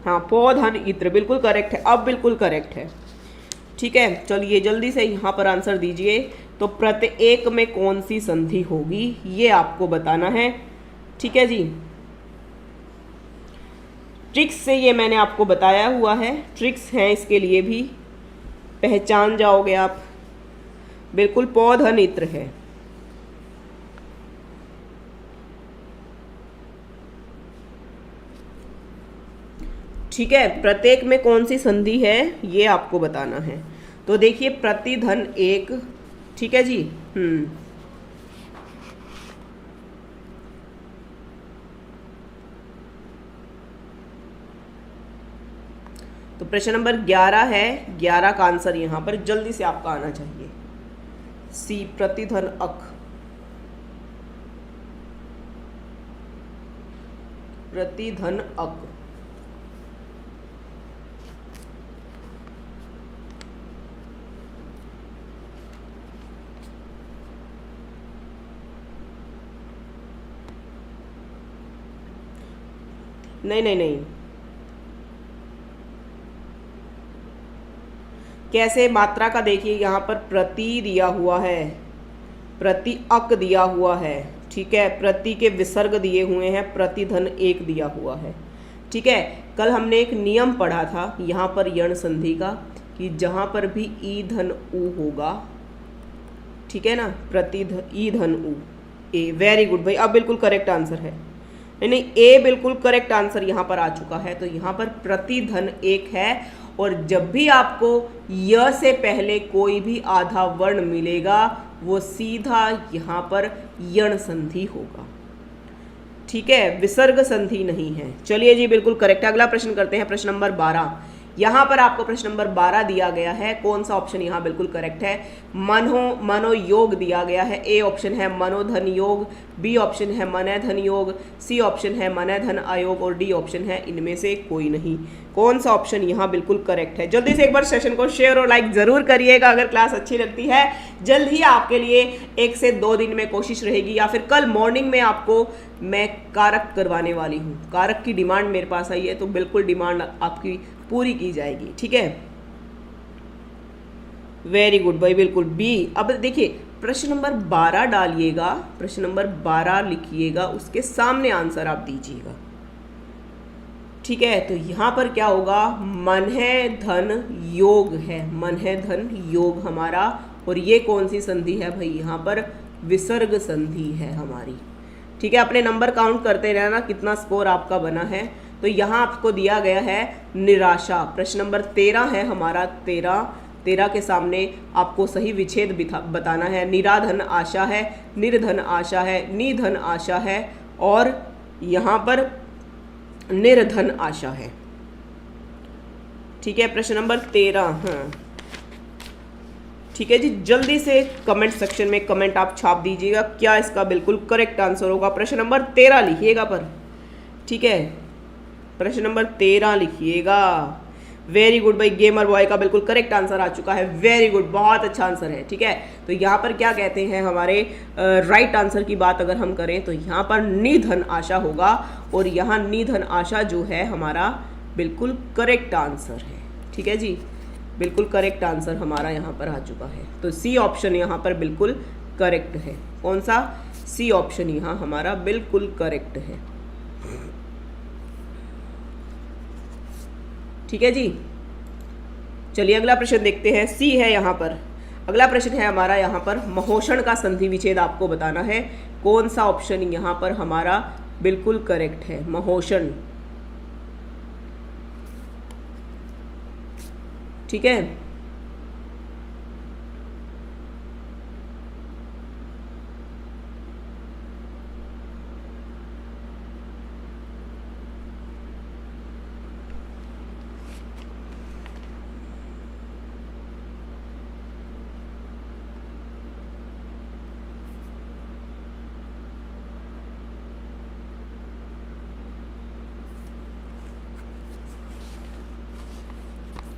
हाँ, पौधन इत्र बिल्कुल करेक्ट है, अब बिल्कुल करेक्ट है। ठीक है, चलिए जल्दी से यहाँ पर आंसर दीजिए। तो प्रत्येक में कौन सी संधि होगी, ये आपको बताना है। ठीक है जी, ट्रिक्स से ये मैंने आपको बताया हुआ है, ट्रिक्स हैं इसके लिए भी, पहचान जाओगे आप। बिल्कुल पौधनित्र है। ठीक है, प्रत्येक में कौन सी संधि है ये आपको बताना है। तो देखिए, प्रतिधन 1 ठीक है जी। तो प्रश्न नंबर 11 है, 11 का आंसर यहाँ पर जल्दी से आपका आना चाहिए। सी प्रतिधन अक, प्रतिधन अक। नहीं नहीं नहीं, कैसे मात्रा का देखिए, यहाँ पर प्रति दिया हुआ है, प्रति अक दिया हुआ है, ठीक है, प्रति के विसर्ग दिए हुए हैं, प्रतिधन एक दिया हुआ है, ठीक है। कल हमने एक नियम पढ़ा था यहाँ पर यण संधि का कि जहाँ पर भी ई धन उ होगा, ठीक है ना, प्रतिधन ई धन उ ए। वेरी गुड भाई, अब बिल्कुल करेक्ट आंसर है। नहीं, ए बिल्कुल करेक्ट आंसर यहाँ पर आ चुका है। तो यहाँ पर प्रतिधन एक है, और जब भी आपको य से पहले कोई भी आधा वर्ण मिलेगा वो सीधा यहाँ पर यण संधि होगा, ठीक है, विसर्ग संधि नहीं है। चलिए जी, बिल्कुल करेक्ट। अगला प्रश्न करते हैं, प्रश्न नंबर 12। यहाँ पर आपको प्रश्न नंबर 12 दिया गया है, कौन सा ऑप्शन यहाँ बिल्कुल करेक्ट है? मनोयोग दिया गया है। ए ऑप्शन है मनोधन योग, बी ऑप्शन है मनैधन योग, सी ऑप्शन है मनैधन अयोग, और डी ऑप्शन है इनमें से कोई नहीं। कौन सा ऑप्शन यहाँ बिल्कुल करेक्ट है? जल्दी से एक बार सेशन को शेयर और लाइक जरूर करिएगा। अगर क्लास अच्छी लगती है, जल्द ही आपके लिए 1 से 2 दिन में कोशिश रहेगी, या फिर कल मॉर्निंग में आपको मैं कारक करवाने वाली हूँ। कारक की डिमांड मेरे पास आई है, तो बिल्कुल डिमांड आपकी पूरी की जाएगी, ठीक है। वेरी गुड भाई, बिल्कुल बी। अब देखिए, प्रश्न नंबर 12 डालिएगा, प्रश्न नंबर 12 लिखिएगा, उसके सामने आंसर आप दीजिएगा, ठीक है। तो यहाँ पर क्या होगा? मन है धन योग है, मन है धन योग हमारा, और ये कौन सी संधि है भाई? यहाँ पर विसर्ग संधि है हमारी, ठीक है। अपने नंबर काउंट करते रहना कितना स्कोर आपका बना है। तो यहाँ आपको दिया गया है निराशा। प्रश्न नंबर 13 है हमारा, 13 के सामने आपको सही विच्छेद बताना है। निराधन आशा है, निर्धन आशा है, निधन आशा है, और यहाँ पर निर्धन आशा है, ठीक है। प्रश्न नंबर 13, हाँ ठीक है जी। जल्दी से कमेंट सेक्शन में कमेंट आप छाप दीजिएगा, क्या इसका बिल्कुल करेक्ट आंसर होगा। प्रश्न नंबर 13 लिखिएगा पर, ठीक है, प्रश्न नंबर 13 लिखिएगा। वेरी गुड भाई, गेमर बॉय का बिल्कुल करेक्ट आंसर आ चुका है। वेरी गुड, बहुत अच्छा आंसर है, ठीक है। तो यहाँ पर क्या कहते हैं, हमारे राइट आंसर की बात अगर हम करें तो यहाँ पर निधन आशा होगा, और यहाँ निधन आशा जो है हमारा बिल्कुल करेक्ट आंसर है, ठीक है जी, बिल्कुल करेक्ट आंसर हमारा यहाँ पर आ चुका है। तो सी ऑप्शन यहाँ पर बिल्कुल करेक्ट है। कौन सा? सी ऑप्शन यहाँ हमारा बिल्कुल करेक्ट है, ठीक है जी। चलिए अगला प्रश्न देखते हैं। सी है यहाँ पर। अगला प्रश्न है हमारा यहाँ पर महोषण का संधि विच्छेद आपको बताना है। कौन सा ऑप्शन यहाँ पर हमारा बिल्कुल करेक्ट है? महोषण, ठीक है।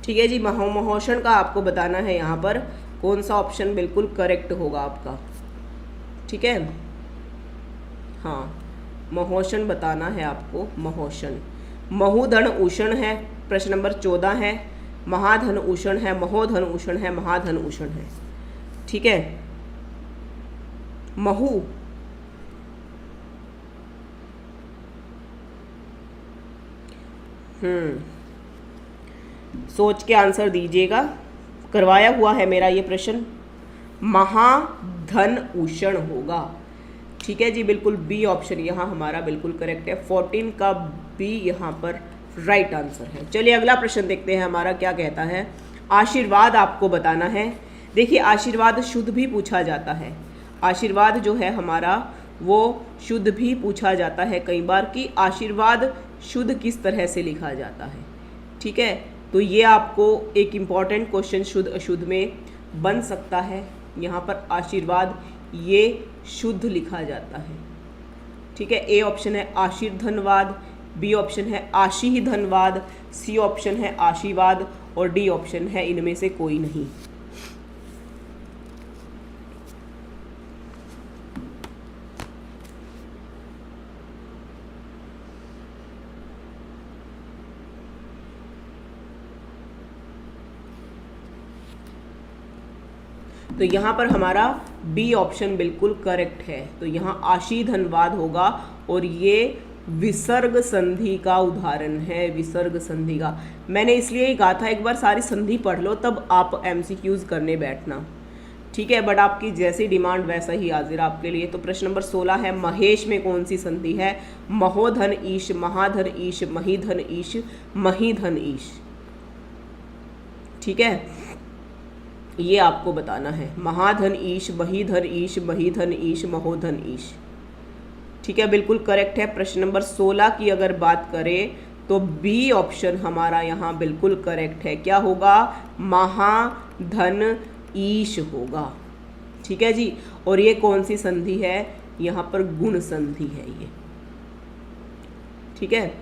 ठीक है जी, महोषण का आपको बताना है यहाँ पर कौन सा ऑप्शन बिल्कुल करेक्ट होगा आपका, ठीक है। हाँ, महोषण बताना है आपको, महोषण। महुधन उषण है, प्रश्न नंबर 14 है। महाधन उषण है, महोधन उषण है, महाधन उषण है, ठीक है। महु, सोच के आंसर दीजिएगा। करवाया हुआ है मेरा ये प्रश्न। महाधन उषण होगा, ठीक है जी, बिल्कुल बी ऑप्शन यहाँ हमारा बिल्कुल करेक्ट है। 14 का बी यहाँ पर राइट आंसर है। चलिए अगला प्रश्न देखते हैं हमारा क्या कहता है। आशीर्वाद आपको बताना है। देखिए आशीर्वाद शुद्ध भी पूछा जाता है, आशीर्वाद जो है हमारा वो शुद्ध भी पूछा जाता है कई बार कि आशीर्वाद शुद्ध किस तरह से लिखा जाता है। ठीक है, तो ये आपको एक इम्पॉर्टेंट क्वेश्चन शुद्ध अशुद्ध में बन सकता है। यहाँ पर आशीर्वाद ये शुद्ध लिखा जाता है। ठीक है, ए ऑप्शन है आशीर्धनवाद, बी ऑप्शन है आशी ही धनवाद, सी ऑप्शन है आशीर्वाद और डी ऑप्शन है इनमें से कोई नहीं। तो यहाँ पर हमारा बी ऑप्शन बिल्कुल करेक्ट है। तो यहाँ आशी धनवाद होगा और ये विसर्ग संधि का उदाहरण है, विसर्ग संधि का। मैंने इसलिए ही कहा था एक बार सारी संधि पढ़ लो तब आप एमसीक्यूज करने बैठना। ठीक है, बट आपकी जैसी डिमांड वैसा ही हाजिर आपके लिए। तो प्रश्न नंबर 16 है, महेश में कौन सी संधि है? महोधन ईश, महाधन ईश, महीधन ईश, महीधन ईश। ठीक है, ये आपको बताना है। महाधन ईश, महीधन ईश, महीधन ईश, महोधन ईश। ठीक है, बिल्कुल करेक्ट है। प्रश्न नंबर 16 की अगर बात करें तो बी ऑप्शन हमारा यहाँ बिल्कुल करेक्ट है। क्या होगा? महाधन ईश होगा। ठीक है जी, और ये कौन सी संधि है? यहाँ पर गुण संधि है ये। ठीक है,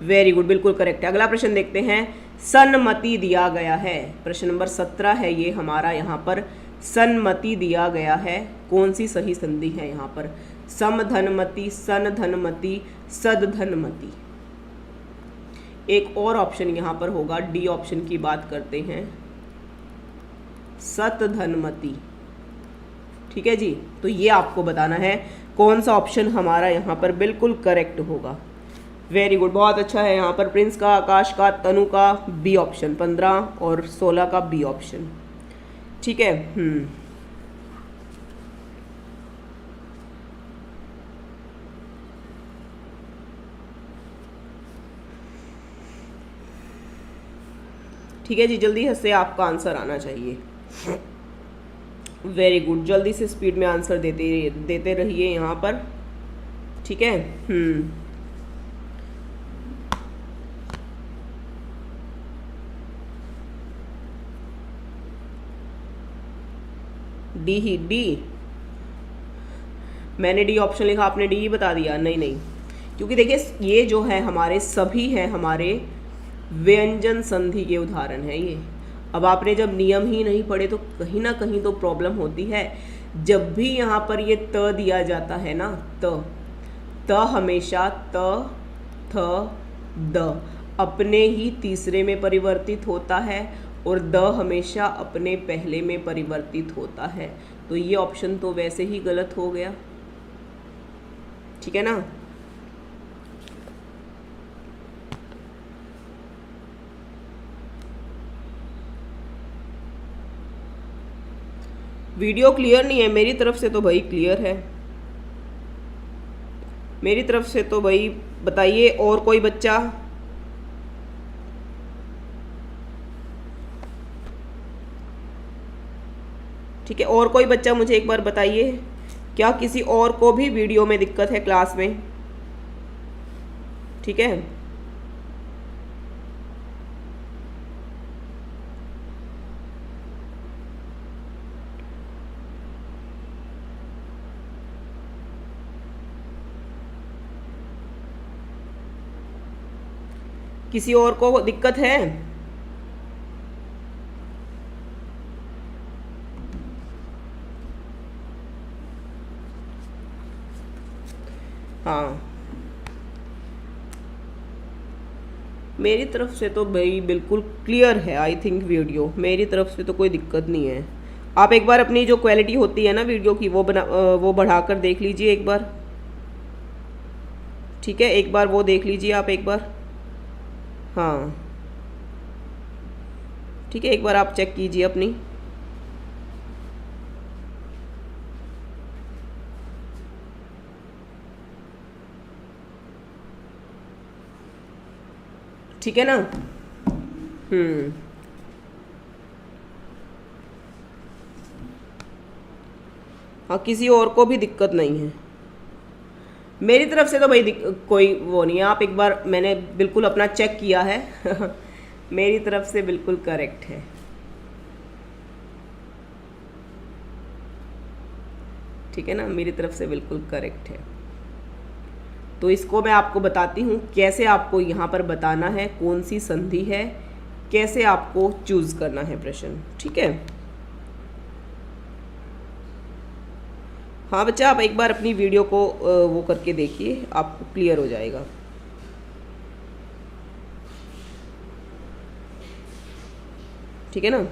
वेरी गुड, बिल्कुल करेक्ट है। अगला प्रश्न देखते हैं। सन्मति दिया गया है, प्रश्न नंबर 17 है ये हमारा। यहाँ पर सन्मति दिया गया है, कौन सी सही संधि है यहाँ पर? समधनमति, सनधनमति, सदधनमति। एक और ऑप्शन यहाँ पर होगा, डी ऑप्शन की बात करते हैं, सतधनमति। ठीक है जी, तो ये आपको बताना है कौन सा ऑप्शन हमारा यहाँ पर बिल्कुल करेक्ट होगा। वेरी गुड, बहुत अच्छा है। यहाँ पर प्रिंस का, आकाश का, तनु का बी ऑप्शन, 15 और 16 का बी ऑप्शन। ठीक है, ठीक है जी, जल्दी से आपका आंसर आना चाहिए। वेरी गुड, जल्दी से स्पीड में आंसर देते रहिए यहाँ पर। ठीक है, डी ही, डी। मैंने डी ऑप्शन लिखा, आपने डी ही बता दिया। नहीं नहीं, क्योंकि देखिए ये जो है हमारे सभी हैं हमारे व्यंजन संधि के उदाहरण है ये। अब आपने जब नियम ही नहीं पढ़े तो कहीं ना कहीं तो प्रॉब्लम होती है। जब भी यहाँ पर ये त दिया जाता है ना, त हमेशा त, थ, द अपने ही तीसरे में परिवर्तित होता है और द हमेशा अपने पहले में परिवर्तित होता है। तो ये ऑप्शन तो वैसे ही गलत हो गया। ठीक है ना? वीडियो क्लियर नहीं है मेरी तरफ से तो भाई क्लियर है, मेरी तरफ से तो भाई बताइए। और कोई बच्चा? ठीक है, और कोई बच्चा मुझे एक बार बताइए, क्या किसी और को भी वीडियो में दिक्कत है क्लास में? ठीक है, किसी और को दिक्कत है? हाँ, मेरी तरफ से तो भाई बिल्कुल क्लियर है आई थिंक वीडियो। मेरी तरफ से तो कोई दिक्कत नहीं है। आप एक बार अपनी जो क्वालिटी होती है ना वीडियो की वो बढ़ाकर देख लीजिए एक बार। ठीक है, एक बार वो देख लीजिए आप एक बार। हाँ ठीक है, एक बार आप चेक कीजिए अपनी। ठीक है ना? हाँ, किसी और को भी दिक्कत नहीं है, मेरी तरफ से तो भाई कोई वो नहीं है। आप एक बार, मैंने बिल्कुल अपना चेक किया है मेरी तरफ से बिल्कुल करेक्ट है। ठीक है ना, मेरी तरफ से बिल्कुल करेक्ट है। तो इसको मैं आपको बताती हूँ कैसे आपको यहाँ पर बताना है कौन सी संधि है, कैसे आपको चूज करना है प्रश्न। ठीक है, हाँ बच्चा, आप एक बार अपनी वीडियो को वो करके देखिए, आपको क्लियर हो जाएगा। ठीक है ना,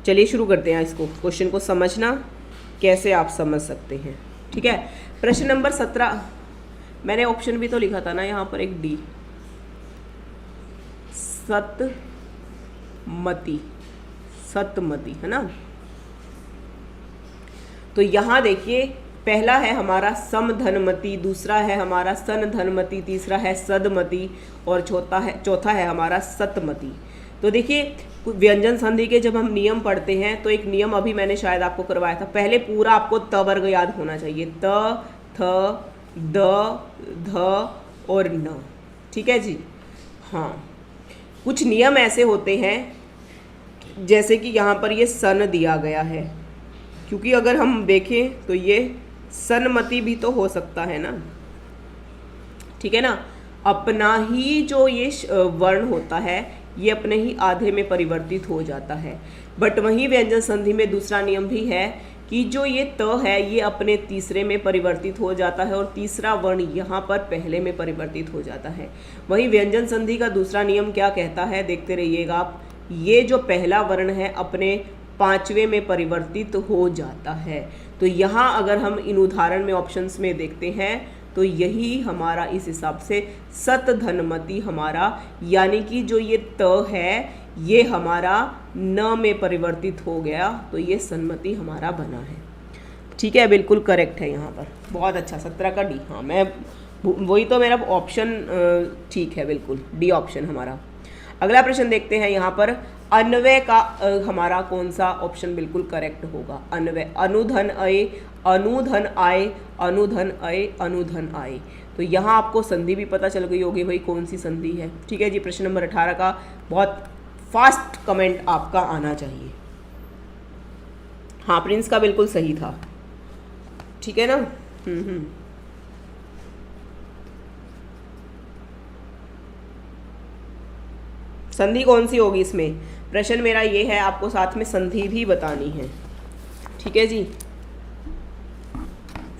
चलिए शुरू करते हैं इसको, क्वेश्चन को समझना कैसे आप समझ सकते हैं। ठीक है, प्रश्न नंबर 17, मैंने ऑप्शन भी तो लिखा था ना यहाँ पर, एक डी, सतमती, सतमती है ना। तो यहाँ देखिए, पहला है हमारा समधनमती, दूसरा है हमारा सनधनमती, तीसरा है सदमती और चौथा है हमारा सतमती। तो देखिए, व्यंजन संधि के जब हम नियम पढ़ते हैं तो एक नियम अभी मैंने शायद आपको करवाया था, पहले पूरा आपको त वर्ग याद होना चाहिए, त, थ, द, ध और न। ठीक है जी। हाँ, कुछ नियम ऐसे होते हैं, जैसे कि यहाँ पर ये सन दिया गया है, क्योंकि अगर हम देखें तो ये सनमति भी तो हो सकता है ना। ठीक है ना, अपना ही जो ये वर्ण होता है ये अपने ही आधे में परिवर्तित हो जाता है। बट वहीं व्यंजन संधि में दूसरा नियम भी है कि जो ये त है ये अपने तीसरे में परिवर्तित हो जाता है और तीसरा वर्ण यहाँ पर पहले में परिवर्तित हो जाता है। वहीं व्यंजन संधि का दूसरा नियम क्या कहता है, देखते रहिएगा आप, ये जो पहला वर्ण है अपने पांचवें में परिवर्तित हो जाता है। तो यहाँ अगर हम इन उदाहरण में ऑप्शंस में देखते हैं तो यही हमारा इस हिसाब से सतधनमती हमारा, यानी कि जो ये त है ये हमारा न में परिवर्तित हो गया, तो ये सन्मति हमारा बना है। ठीक है, बिल्कुल करेक्ट है यहाँ पर, बहुत अच्छा, 17 का डी। हाँ, मैं वही तो, मेरा ऑप्शन ठीक है, बिल्कुल डी ऑप्शन हमारा। अगला प्रश्न देखते हैं यहाँ पर, अन्वय का हमारा कौन सा ऑप्शन बिल्कुल करेक्ट होगा। अन्वय, अनुधन अय, अनुधन आय, अनुधन अय, अनुधन आय। तो यहाँ आपको संधि भी पता चल गई होगी भाई कौन सी संधि है। ठीक है जी, प्रश्न नंबर 18 का बहुत फास्ट कमेंट आपका आना चाहिए। हाँ, प्रिंस का बिल्कुल सही था। ठीक है ना। संधि कौन सी होगी इसमें, प्रश्न मेरा ये है, आपको साथ में संधि भी बतानी है। ठीक है जी।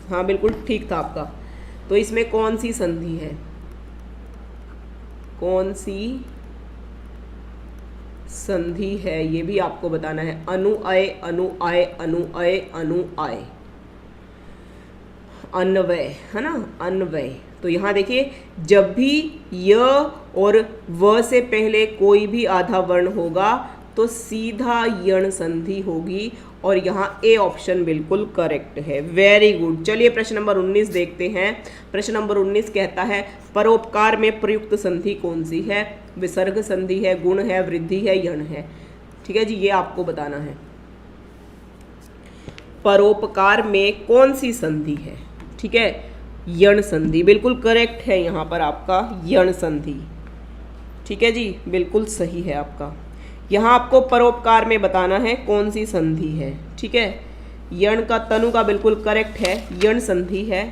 हाँ, बिल्कुल ठीक था आपका। तो इसमें कौन सी संधि है, कौन सी संधि है ये भी आपको बताना है। अनुअय, अनुआय, अनुअय, अनुआय, अन्वय है ना, अन्वय। तो यहाँ देखिए, जब भी य और व से पहले कोई भी आधा वर्ण होगा तो सीधा यण संधि होगी, और यहाँ ए ऑप्शन बिल्कुल करेक्ट है। Very good. चलिए प्रश्न नंबर 19 देखते हैं। प्रश्न नंबर 19 कहता है, परोपकार में प्रयुक्त संधि कौन सी है। विसर्ग संधि है, गुण है, वृद्धि है, यण है। ठीक है जी, ये आपको बताना है। परोपकार में कौन सी संधि है। ठीक है, यण संधि बिल्कुल करेक्ट है यहाँ पर आपका, यण संधि। ठीक है जी, बिल्कुल सही है आपका। यहाँ आपको परोपकार में बताना है कौन सी संधि है। ठीक है, यण का, तनु का बिल्कुल करेक्ट है, यण संधि है।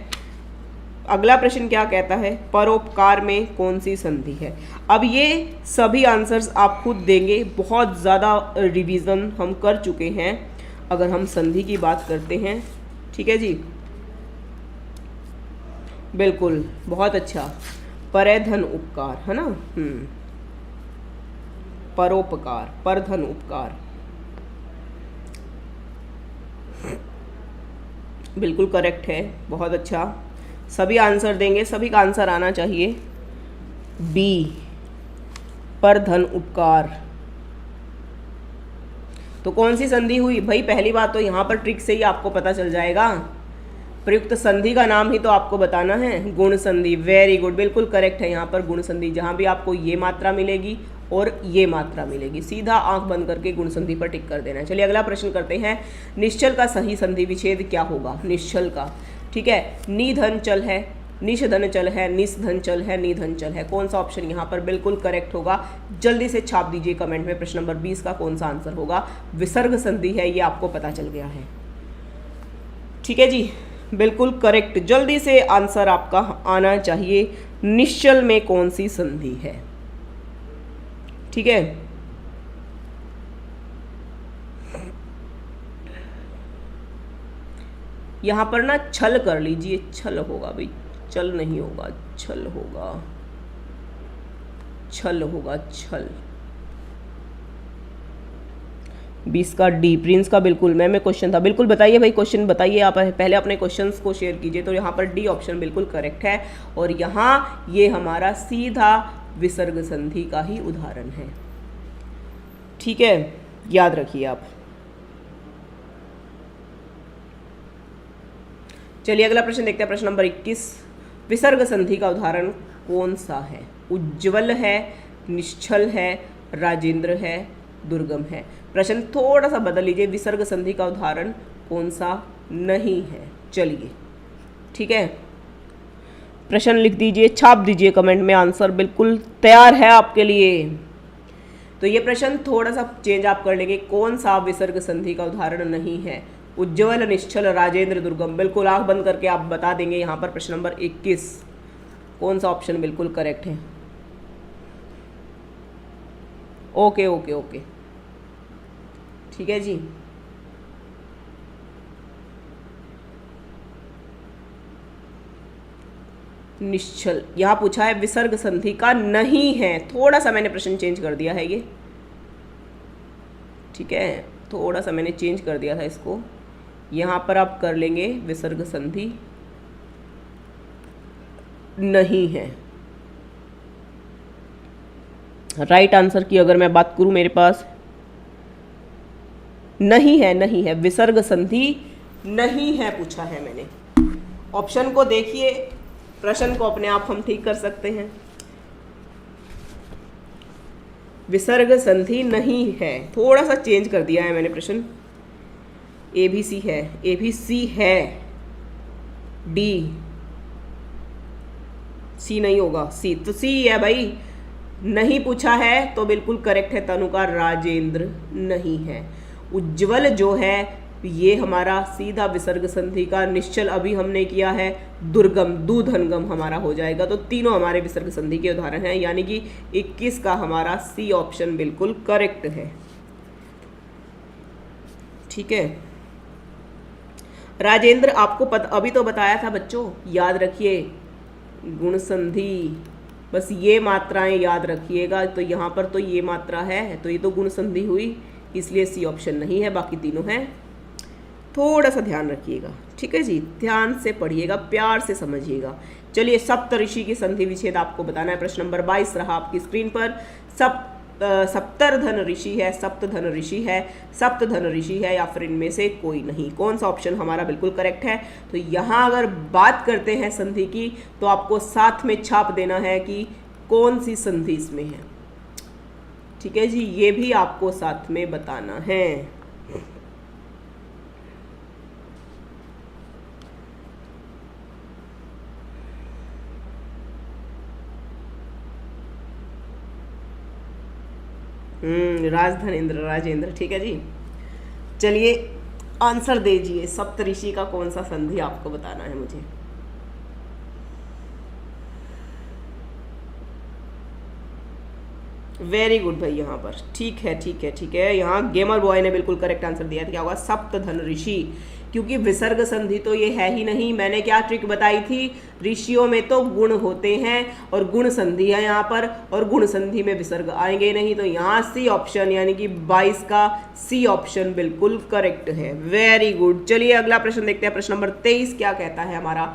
अगला प्रश्न क्या कहता है, परोपकार में कौन सी संधि है। अब ये सभी आंसर्स आप खुद देंगे, बहुत ज़्यादा रिवीजन हम कर चुके हैं अगर हम संधि की बात करते हैं। ठीक है जी, बिल्कुल, बहुत अच्छा। परधन उपकार है ना, परोपकार, परधन उपकार, बिल्कुल करेक्ट है, बहुत अच्छा। सभी आंसर देंगे, सभी का आंसर आना चाहिए बी, परधन उपकार। तो कौन सी संधि हुई भाई, पहली बात तो यहाँ पर ट्रिक से ही आपको पता चल जाएगा, प्रयुक्त संधि का नाम ही तो आपको बताना है, गुण संधि। वेरी गुड, बिल्कुल करेक्ट है यहाँ पर गुण संधि। जहाँ भी आपको ये मात्रा मिलेगी और ये मात्रा मिलेगी। सीधा आंख बंद करके गुण संधि पर टिक कर देना है। चलिए अगला प्रश्न करते हैं, निश्चल का सही संधि विच्छेद क्या होगा? निश्चल का, ठीक है, निधन चल है, निषधन चल है, निस्धन चल है, निधन चल है। कौन सा ऑप्शन यहाँ पर बिल्कुल करेक्ट होगा? जल्दी से छाप दीजिए कमेंट में, प्रश्न नंबर 20 का कौन सा आंसर होगा? विसर्ग संधि है, ये आपको पता चल गया है। ठीक है जी, बिल्कुल करेक्ट। जल्दी से आंसर आपका आना चाहिए, निश्चल में कौन सी संधि है? ठीक है, यहां पर ना छल कर लीजिए, छल होगा भाई, चल नहीं होगा, छल होगा, छल होगा, छल। 20 का डी, प्रिंस का बिल्कुल मैम में क्वेश्चन था। बिल्कुल बताइए भाई, क्वेश्चन बताइए आप, पहले अपने क्वेश्चंस को शेयर कीजिए। तो यहाँ पर डी ऑप्शन बिल्कुल करेक्ट है, और यहाँ ये हमारा सीधा विसर्ग संधि का ही उदाहरण है। ठीक है, याद रखिए आप। चलिए अगला प्रश्न देखते हैं, प्रश्न नंबर 21। विसर्ग संधि का उदाहरण कौन सा है? उज्ज्वल है, निश्चल है, राजेंद्र है, दुर्गम है। प्रश्न थोड़ा सा बदल लीजिए, विसर्ग संधि का उदाहरण कौन सा नहीं है? चलिए ठीक है, प्रश्न लिख दीजिए, छाप दीजिए कमेंट में, आंसर बिल्कुल तैयार है आपके लिए। तो ये प्रश्न थोड़ा सा चेंज आप कर लेंगे, कौन सा विसर्ग संधि का उदाहरण नहीं है? उज्ज्वल, निश्चल, राजेंद्र, दुर्गम। बिल्कुल आंख बंद करके आप बता देंगे यहाँ पर प्रश्न नंबर 21 कौन सा ऑप्शन बिल्कुल करेक्ट है। ओके ओके ओके, ठीक है जी। निश्चल यहाँ पूछा है, विसर्ग संधि का नहीं है। थोड़ा सा मैंने प्रश्न चेंज कर दिया है ये, ठीक है, थोड़ा सा मैंने चेंज कर दिया था इसको। यहाँ पर आप कर लेंगे विसर्ग संधि नहीं है। राइट आंसर की अगर मैं बात करूं, मेरे पास नहीं है, नहीं है, विसर्ग संधि नहीं है पूछा है मैंने। ऑप्शन को देखिए, प्रश्न को अपने आप हम ठीक कर सकते हैं। विसर्ग संधि नहीं है, थोड़ा सा चेंज कर दिया है मैंने प्रश्न। ए भी सी है, ए भी सी है, डी सी नहीं होगा, सी तो सी है भाई, नहीं पूछा है तो बिल्कुल करेक्ट है तनु का, राजेंद्र नहीं है। उज्ज्वल जो है ये हमारा सीधा विसर्ग संधि का, निश्चल अभी हमने किया है, दुर्गम दूधनगम हमारा हो जाएगा। तो तीनों हमारे विसर्ग संधि के उदाहरण हैं, यानी कि 21 का हमारा सी ऑप्शन बिल्कुल करेक्ट है। ठीक है, राजेंद्र आपको अभी तो बताया था बच्चों, याद रखिए गुण संधि, बस ये मात्राएं याद रखिएगा। तो यहाँ पर तो ये मात्रा है, तो ये तो गुण संधि हुई, इसलिए सी ऑप्शन नहीं है, बाकी तीनों हैं। थोड़ा सा ध्यान रखिएगा, ठीक है जी, ध्यान से पढ़िएगा, प्यार से समझिएगा। चलिए सप्तऋषि की संधि विच्छेद आपको बताना है। प्रश्न नंबर 22 रहा आपकी स्क्रीन पर। सप्तर्धन ऋषि है, सप्तधन ऋषि है, सप्तधन ऋषि है, या फिर इनमें से कोई नहीं। कौन सा ऑप्शन हमारा बिल्कुल करेक्ट है? तो यहाँ अगर बात करते हैं संधि की, तो आपको साथ में छाप देना है कि कौन सी संधि इसमें है। ठीक है जी, ये भी आपको साथ में बताना है। राजधनेन्द्र, राजेंद्र, ठीक है जी। चलिए आंसर दीजिए, सप्तऋषि का कौन सा संधि आपको बताना है मुझे। वेरी गुड भाई, यहाँ पर ठीक है, ठीक है, ठीक है। यहाँ गेमर बॉय ने बिल्कुल करेक्ट आंसर दिया था, क्या होगा? सप्तधन ऋषि, क्योंकि विसर्ग संधि तो ये है ही नहीं। मैंने क्या ट्रिक बताई थी, ऋषियों में तो गुण होते हैं और गुण संधि है यहाँ पर, और गुण संधि में विसर्ग आएंगे नहीं। तो यहाँ सी ऑप्शन यानी कि 22 का सी ऑप्शन बिल्कुल करेक्ट है। Very good. चलिए अगला प्रश्न देखते हैं, प्रश्न नंबर 23 क्या कहता है हमारा,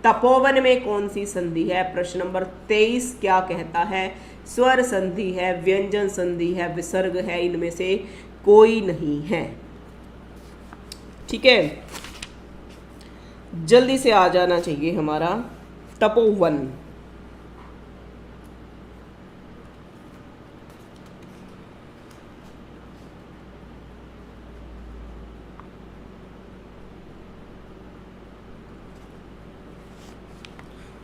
तपोवन में कौन सी संधि है? प्रश्न नंबर 23 क्या कहता है? स्वर संधि है, व्यंजन संधि है, विसर्ग है, इनमें से कोई नहीं है। ठीक है, जल्दी से आ जाना चाहिए हमारा तपोवन।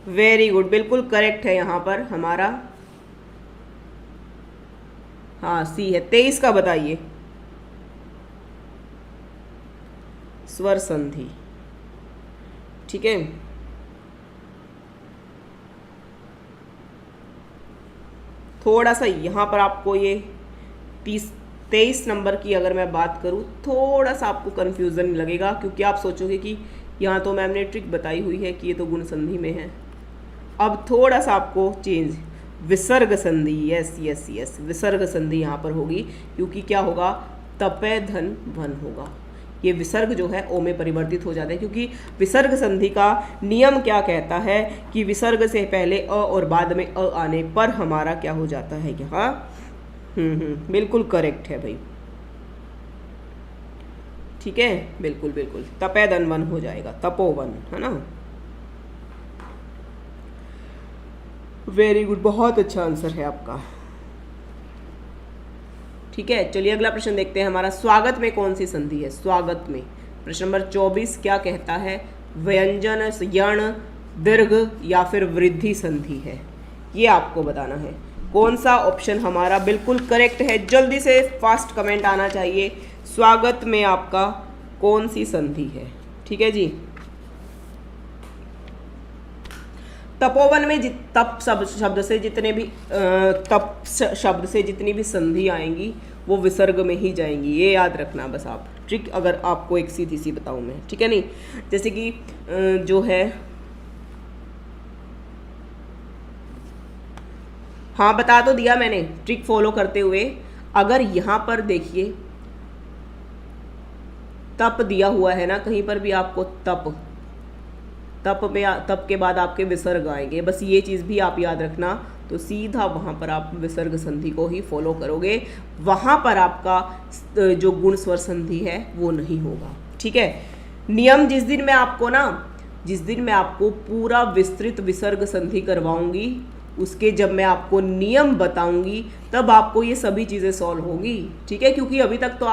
वेरी गुड, बिल्कुल करेक्ट है यहाँ पर हमारा। हाँ सी है। 23 का बताइए। स्वर संधि, ठीक है। थोड़ा सा यहाँ पर आपको ये 23 नंबर की अगर मैं बात करूँ, थोड़ा सा आपको कन्फ्यूज़न लगेगा, क्योंकि आप सोचोगे कि यहाँ तो मैम ने ट्रिक बताई हुई है कि ये तो गुण संधि में है। अब थोड़ा सा आपको चेंज, विसर्ग संधि, यस यस यस, विसर्ग संधि यहाँ पर होगी, क्योंकि क्या होगा, तपे धन वन होगा। ये विसर्ग जो है ओ में परिवर्तित हो जाता है, क्योंकि विसर्ग संधि का नियम क्या कहता है कि विसर्ग से पहले अ और बाद में अ आने पर हमारा क्या हो जाता है यहाँ। बिल्कुल करेक्ट है भाई, ठीक है, बिल्कुल बिल्कुल, तपेदन वन हो जाएगा, तपोवन, है ना। वेरी गुड, बहुत अच्छा आंसर है आपका, ठीक है। चलिए अगला प्रश्न देखते हैं हमारा। स्वागत में कौन सी संधि है? स्वागत में प्रश्न नंबर 24 क्या कहता है? व्यंजन, यण, दीर्घ या फिर वृद्धि संधि है, ये आपको बताना है। कौन सा ऑप्शन हमारा बिल्कुल करेक्ट है? जल्दी से फास्ट कमेंट आना चाहिए। स्वागत में आपका कौन सी संधि है? ठीक है जी। तपोवन में तप शब्द से जितने भी तप शब्द से जितनी भी संधि आएंगी वो विसर्ग में ही जाएंगी, ये याद रखना बस आप। ट्रिक अगर आपको एक सीधी सी बताऊं मैं, ठीक है नहीं, जैसे कि जो है, हाँ बता तो दिया मैंने ट्रिक फॉलो करते हुए। अगर यहाँ पर देखिए तप दिया हुआ है ना, कहीं पर भी आपको तप के बाद आपके विसर्ग आएंगे, बस ये चीज़ भी आप याद रखना। तो सीधा वहाँ पर आप विसर्ग संधि को ही फॉलो करोगे, वहाँ पर आपका जो गुण स्वर संधि है वो नहीं होगा, ठीक है। नियम जिस दिन मैं आपको पूरा विस्तृत विसर्ग संधि करवाऊंगी, उसके जब मैं आपको नियम बताऊंगी तब आपको ये सभी चीज़ें सॉल्व होगी, ठीक है। क्योंकि अभी तक तो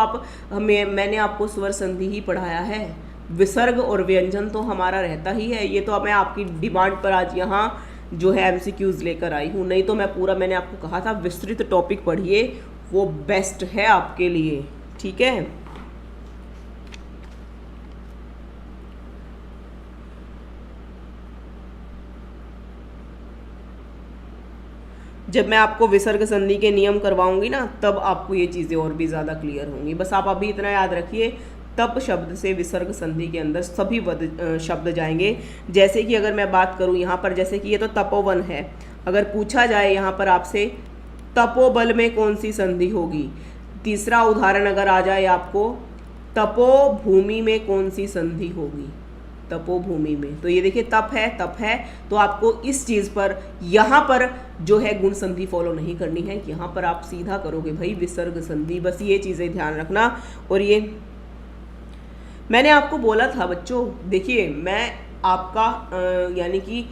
मैंने आपको स्वर संधि ही पढ़ाया है, विसर्ग और व्यंजन तो हमारा रहता ही है। ये तो मैं आपकी डिमांड पर आज यहाँ जो है MCQs लेकर आई हूँ, नहीं तो मैंने आपको कहा था विस्तृत टॉपिक पढ़िए, वो बेस्ट है आपके लिए, ठीक है। जब मैं आपको विसर्ग संधि के नियम करवाऊंगी ना, तब आपको ये चीज़ें और भी ज़्यादा क्लियर होंगी। बस आप अभी इतना याद रखिए, तप शब्द से विसर्ग संधि के अंदर सभी शब्द जाएंगे। जैसे कि अगर मैं बात करूं यहाँ पर, जैसे कि ये तो तपोवन है, अगर पूछा जाए यहाँ पर आपसे तपोबल में कौन सी संधि होगी, तीसरा उदाहरण अगर आ जाए आपको तपोभूमि में कौन सी संधि होगी, तपोभूमि में, तो ये देखिए तप है, तो आपको इस चीज़ पर यहाँ पर जो है गुण संधि फॉलो नहीं करनी है, यहाँ पर आप सीधा करोगे भाई विसर्ग संधि, बस ये चीज़ें ध्यान रखना। और ये मैंने आपको बोला था बच्चों, देखिए मैं आपका यानी कि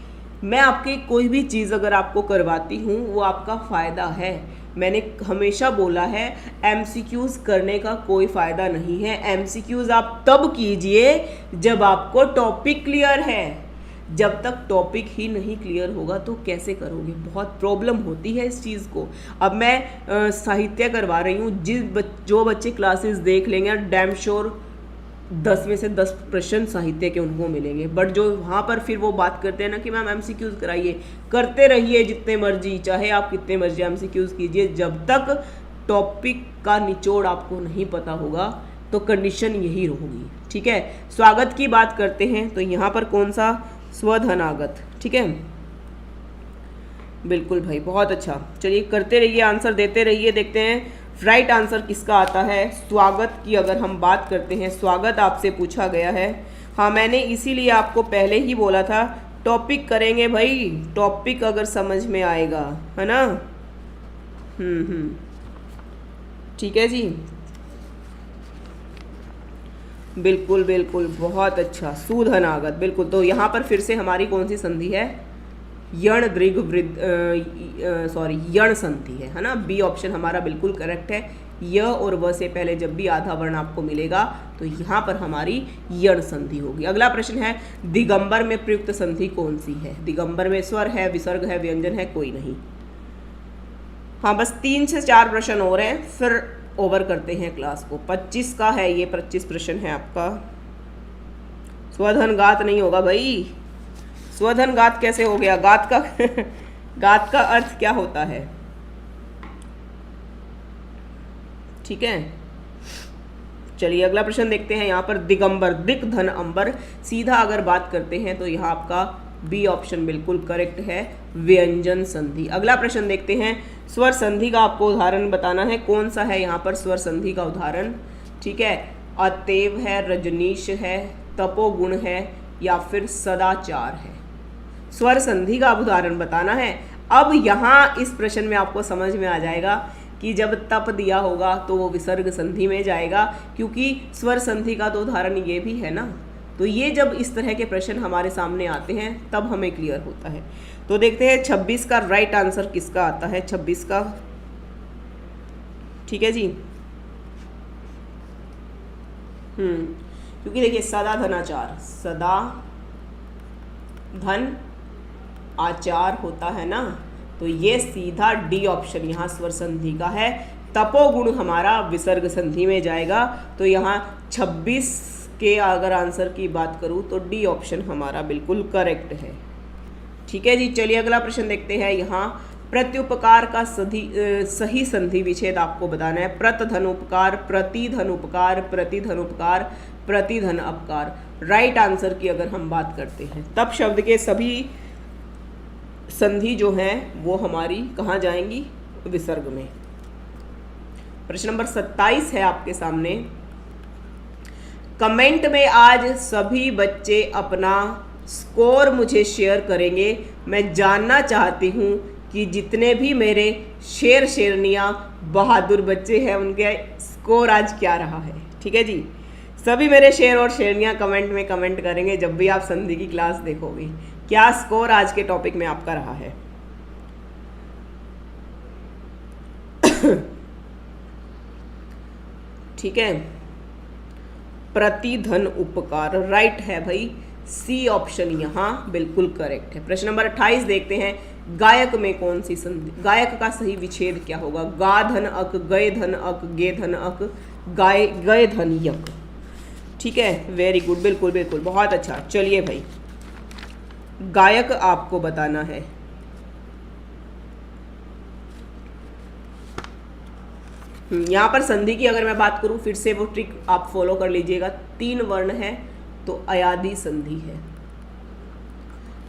मैं आपके कोई भी चीज़ अगर आपको करवाती हूँ वो आपका फ़ायदा है। मैंने हमेशा बोला है MCQs करने का कोई फ़ायदा नहीं है। MCQs आप तब कीजिए जब आपको टॉपिक क्लियर है, जब तक टॉपिक ही नहीं क्लियर होगा तो कैसे करोगे, बहुत प्रॉब्लम होती है इस चीज़ को। अब मैं साहित्य करवा रही हूँ, जो बच्चे क्लासेस देख लेंगे डैम श्योर 10 में से 10 प्रश्न साहित्य के उनको मिलेंगे। बट जो वहाँ पर फिर वो बात करते हैं ना कि मैम MCQs कराइए, करते रहिए जितने मर्जी, चाहे आप कितने मर्जी MCQs कीजिए, जब तक टॉपिक का निचोड़ आपको नहीं पता होगा तो कंडीशन यही होगी, ठीक है। स्वागत की बात करते हैं तो यहाँ पर कौन सा, स्वधनागत, ठीक है, बिल्कुल भाई, बहुत अच्छा। चलिए करते रहिए, आंसर देते रहिए, देखते हैं राइट आंसर किसका आता है। स्वागत की अगर हम बात करते हैं, स्वागत आपसे पूछा गया है। हाँ मैंने इसीलिए आपको पहले ही बोला था टॉपिक करेंगे भाई, टॉपिक अगर समझ में आएगा, है ना। ठीक है जी, बिल्कुल बिल्कुल, बहुत अच्छा, सुधनागत, बिल्कुल। तो यहाँ पर फिर से हमारी कौन सी संधि है, यण दीर्घ यण संधि है ना। बी ऑप्शन हमारा बिल्कुल करेक्ट है, य और व से पहले जब भी आधा वर्ण आपको मिलेगा तो यहाँ पर हमारी यण संधि होगी। अगला प्रश्न है, दिगंबर में प्रयुक्त संधि कौन सी है? दिगंबर में स्वर है, विसर्ग है, व्यंजन है, कोई नहीं। हाँ, बस 3 से 4 प्रश्न हो रहे हैं, फिर ओवर करते हैं क्लास को। 25 का है ये, 25 प्रश्न है आपका। स्वधन गात नहीं होगा भाई, स्वधन गात कैसे हो गया? गात का गात का अर्थ क्या होता है? ठीक है, चलिए अगला प्रश्न देखते हैं। यहाँ पर दिगंबर, दिक धन अंबर, सीधा अगर बात करते हैं तो यहाँ आपका बी ऑप्शन बिल्कुल करेक्ट है, व्यंजन संधि। अगला प्रश्न देखते हैं, स्वर संधि का आपको उदाहरण बताना है। कौन सा है यहाँ पर स्वर संधि का उदाहरण? ठीक है, अतएव है, रजनीश है, तपोगुण है, या फिर सदाचार है। स्वर संधि का उदाहरण बताना है। अब यहाँ इस प्रश्न में आपको समझ में आ जाएगा कि जब तप दिया होगा तो वो विसर्ग संधि में जाएगा, क्योंकि स्वर संधि का तो उदाहरण ये भी है ना। तो ये जब इस तरह के प्रश्न हमारे सामने आते हैं तब हमें क्लियर होता है। तो देखते हैं 26 का राइट आंसर किसका आता है। 26 का, ठीक है जी, क्योंकि देखिए सदा धनाचार, सदा धन आचार होता है ना, तो ये सीधा डी ऑप्शन यहाँ स्वर संधि का है। तपोगुण हमारा विसर्ग संधि में जाएगा, तो यहाँ 26 के अगर आंसर की बात करूँ तो डी ऑप्शन हमारा बिल्कुल करेक्ट है। ठीक है जी, चलिए अगला प्रश्न देखते हैं। यहाँ प्रत्युपकार का सही संधि विच्छेद आपको बताना है। प्रत धन उपकार, प्रति धन उपकार, प्रति धन उपकार, प्रति धन अपकार। राइट आंसर की अगर हम बात करते हैं तब शब्द के सभी संधि जो हैं वो हमारी कहाँ जाएंगी? विसर्ग में। प्रश्न नंबर 27 है आपके सामने। कमेंट में आज सभी बच्चे अपना स्कोर मुझे शेयर करेंगे। मैं जानना चाहती हूँ कि जितने भी मेरे शेर शेरनियाँ बहादुर बच्चे हैं उनके स्कोर आज क्या रहा है। ठीक है जी, सभी मेरे शेर और शेरनियाँ कमेंट में कमेंट करेंगे जब भी आप संधि की क्लास देखोगे, क्या स्कोर आज के टॉपिक में आपका रहा है। ठीक है, प्रतिधन उपकार राइट है भाई, सी ऑप्शन यहाँ बिल्कुल करेक्ट है। प्रश्न नंबर 28 देखते हैं। गायक में कौन सी संधि, गायक का सही विच्छेद क्या होगा? गा धन अक, गय धन अक, गे धन अक, गाय गय धन यक। ठीक है, वेरी गुड, बिल्कुल बिल्कुल, बहुत अच्छा। चलिए भाई, गायक आपको बताना है। यहाँ पर संधि की अगर मैं बात करूँ, फिर से वो ट्रिक आप फॉलो कर लीजिएगा। 3 वर्ण है तो अयादी संधि है।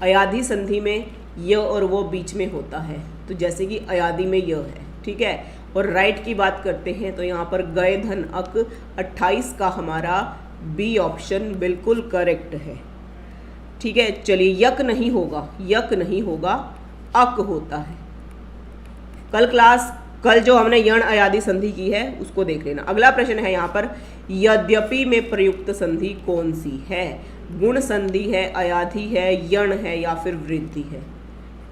अयादी संधि में य और वो बीच में होता है, तो जैसे कि अयादी में य है। ठीक है, और राइट की बात करते हैं तो यहाँ पर गए धन अक, 28 का हमारा बी ऑप्शन बिल्कुल करेक्ट है। ठीक है, चलिए यक नहीं होगा, यक नहीं होगा, अक होता है। कल जो हमने यण अयादी संधि की है उसको देख लेना। अगला प्रश्न है यहाँ पर, यद्यपि में प्रयुक्त संधि कौन सी है? गुण संधि है, अयाधी है, यण है, या फिर वृद्धि है।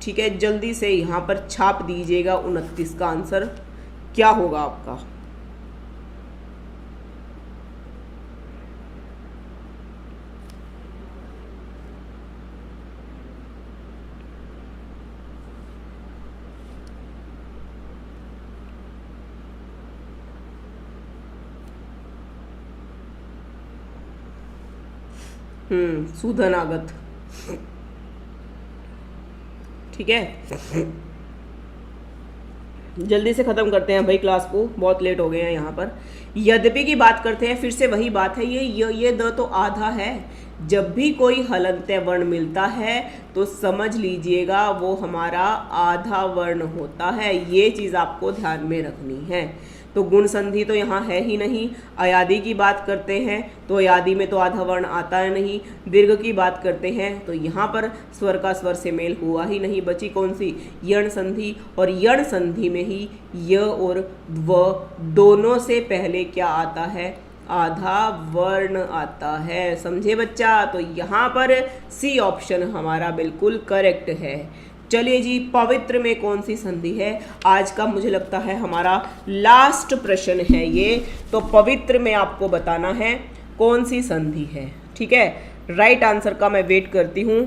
ठीक है, जल्दी से यहाँ पर छाप दीजिएगा 29 का आंसर क्या होगा आपका। सुधनागत। ठीक है, जल्दी से ख़त्म करते हैं भाई क्लास को, बहुत लेट हो गए हैं यहाँ पर। यद्यपि की बात करते हैं, फिर से वही बात है, ये द तो आधा है। जब भी कोई हलंत्य वर्ण मिलता है तो समझ लीजिएगा वो हमारा आधा वर्ण होता है। ये चीज़ आपको ध्यान में रखनी है। तो गुण संधि तो यहाँ है ही नहीं। अयादी की बात करते हैं तो अयादी में तो आधा वर्ण आता है नहीं। दीर्घ की बात करते हैं तो यहाँ पर स्वर का स्वर से मेल हुआ ही नहीं। बची कौन सी? यण संधि। और यण संधि में ही य और व दोनों से पहले क्या आता है? आधा वर्ण आता है। समझे बच्चा? तो यहाँ पर सी ऑप्शन हमारा बिल्कुल करेक्ट है। चलिए जी, पवित्र में कौन सी संधि है, आज का मुझे लगता है हमारा लास्ट प्रश्न है ये। तो पवित्र में आपको बताना है कौन सी संधि है, ठीक है। राइट आंसर का मैं वेट करती हूँ।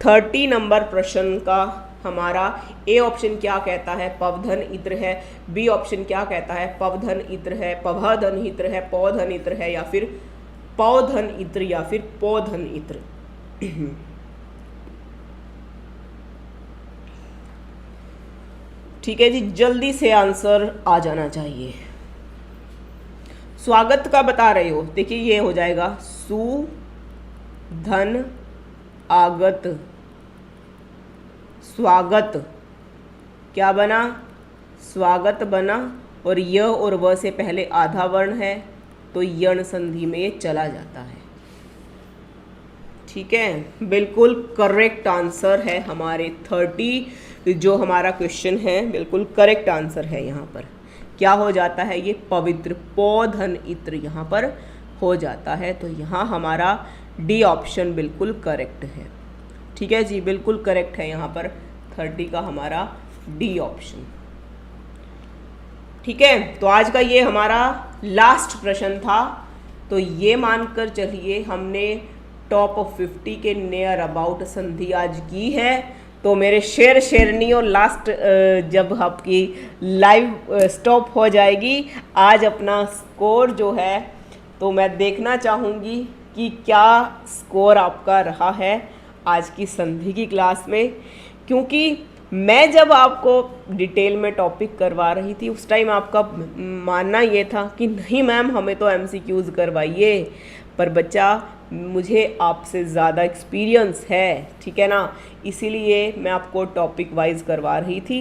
30 नंबर प्रश्न का हमारा ए ऑप्शन क्या कहता है, पवधन इत्र है। बी ऑप्शन क्या कहता है, पवधन इत्र है, पवधन इत्र है, पौधन इत्र है, या फिर पौधन इत्र, या फिर पौधन इत्र। ठीक है जी, जल्दी से आंसर आ जाना चाहिए। स्वागत का बता रहे हो, देखिए ये हो जाएगा सु धन आगत, स्वागत क्या बना, स्वागत बना, और य और व से पहले आधा वर्ण है तो यण संधि में ये चला जाता है। ठीक है, बिल्कुल करेक्ट आंसर है हमारे 30 जो हमारा क्वेश्चन है, बिल्कुल करेक्ट आंसर है। यहाँ पर क्या हो जाता है, ये पवित्र पौधन इत्र यहाँ पर हो जाता है। तो यहाँ हमारा डी ऑप्शन बिल्कुल करेक्ट है। ठीक है जी, बिल्कुल करेक्ट है यहाँ पर 30 का हमारा डी ऑप्शन। ठीक है, तो आज का ये हमारा लास्ट प्रश्न था। तो ये मानकर चलिए हमने टॉप 50 के नियर अबाउट संधि आज की है। तो मेरे शेरनियों, लास्ट जब आपकी लाइव स्टॉप हो जाएगी आज अपना स्कोर जो है, तो मैं देखना चाहूँगी कि क्या स्कोर आपका रहा है आज की संधि की क्लास में। क्योंकि मैं जब आपको डिटेल में टॉपिक करवा रही थी उस टाइम आपका मानना ये था कि नहीं मैम हमें तो MCQs करवाइए, पर बच्चा मुझे आपसे ज़्यादा एक्सपीरियंस है, ठीक है ना, इसीलिए मैं आपको टॉपिक वाइज करवा रही थी।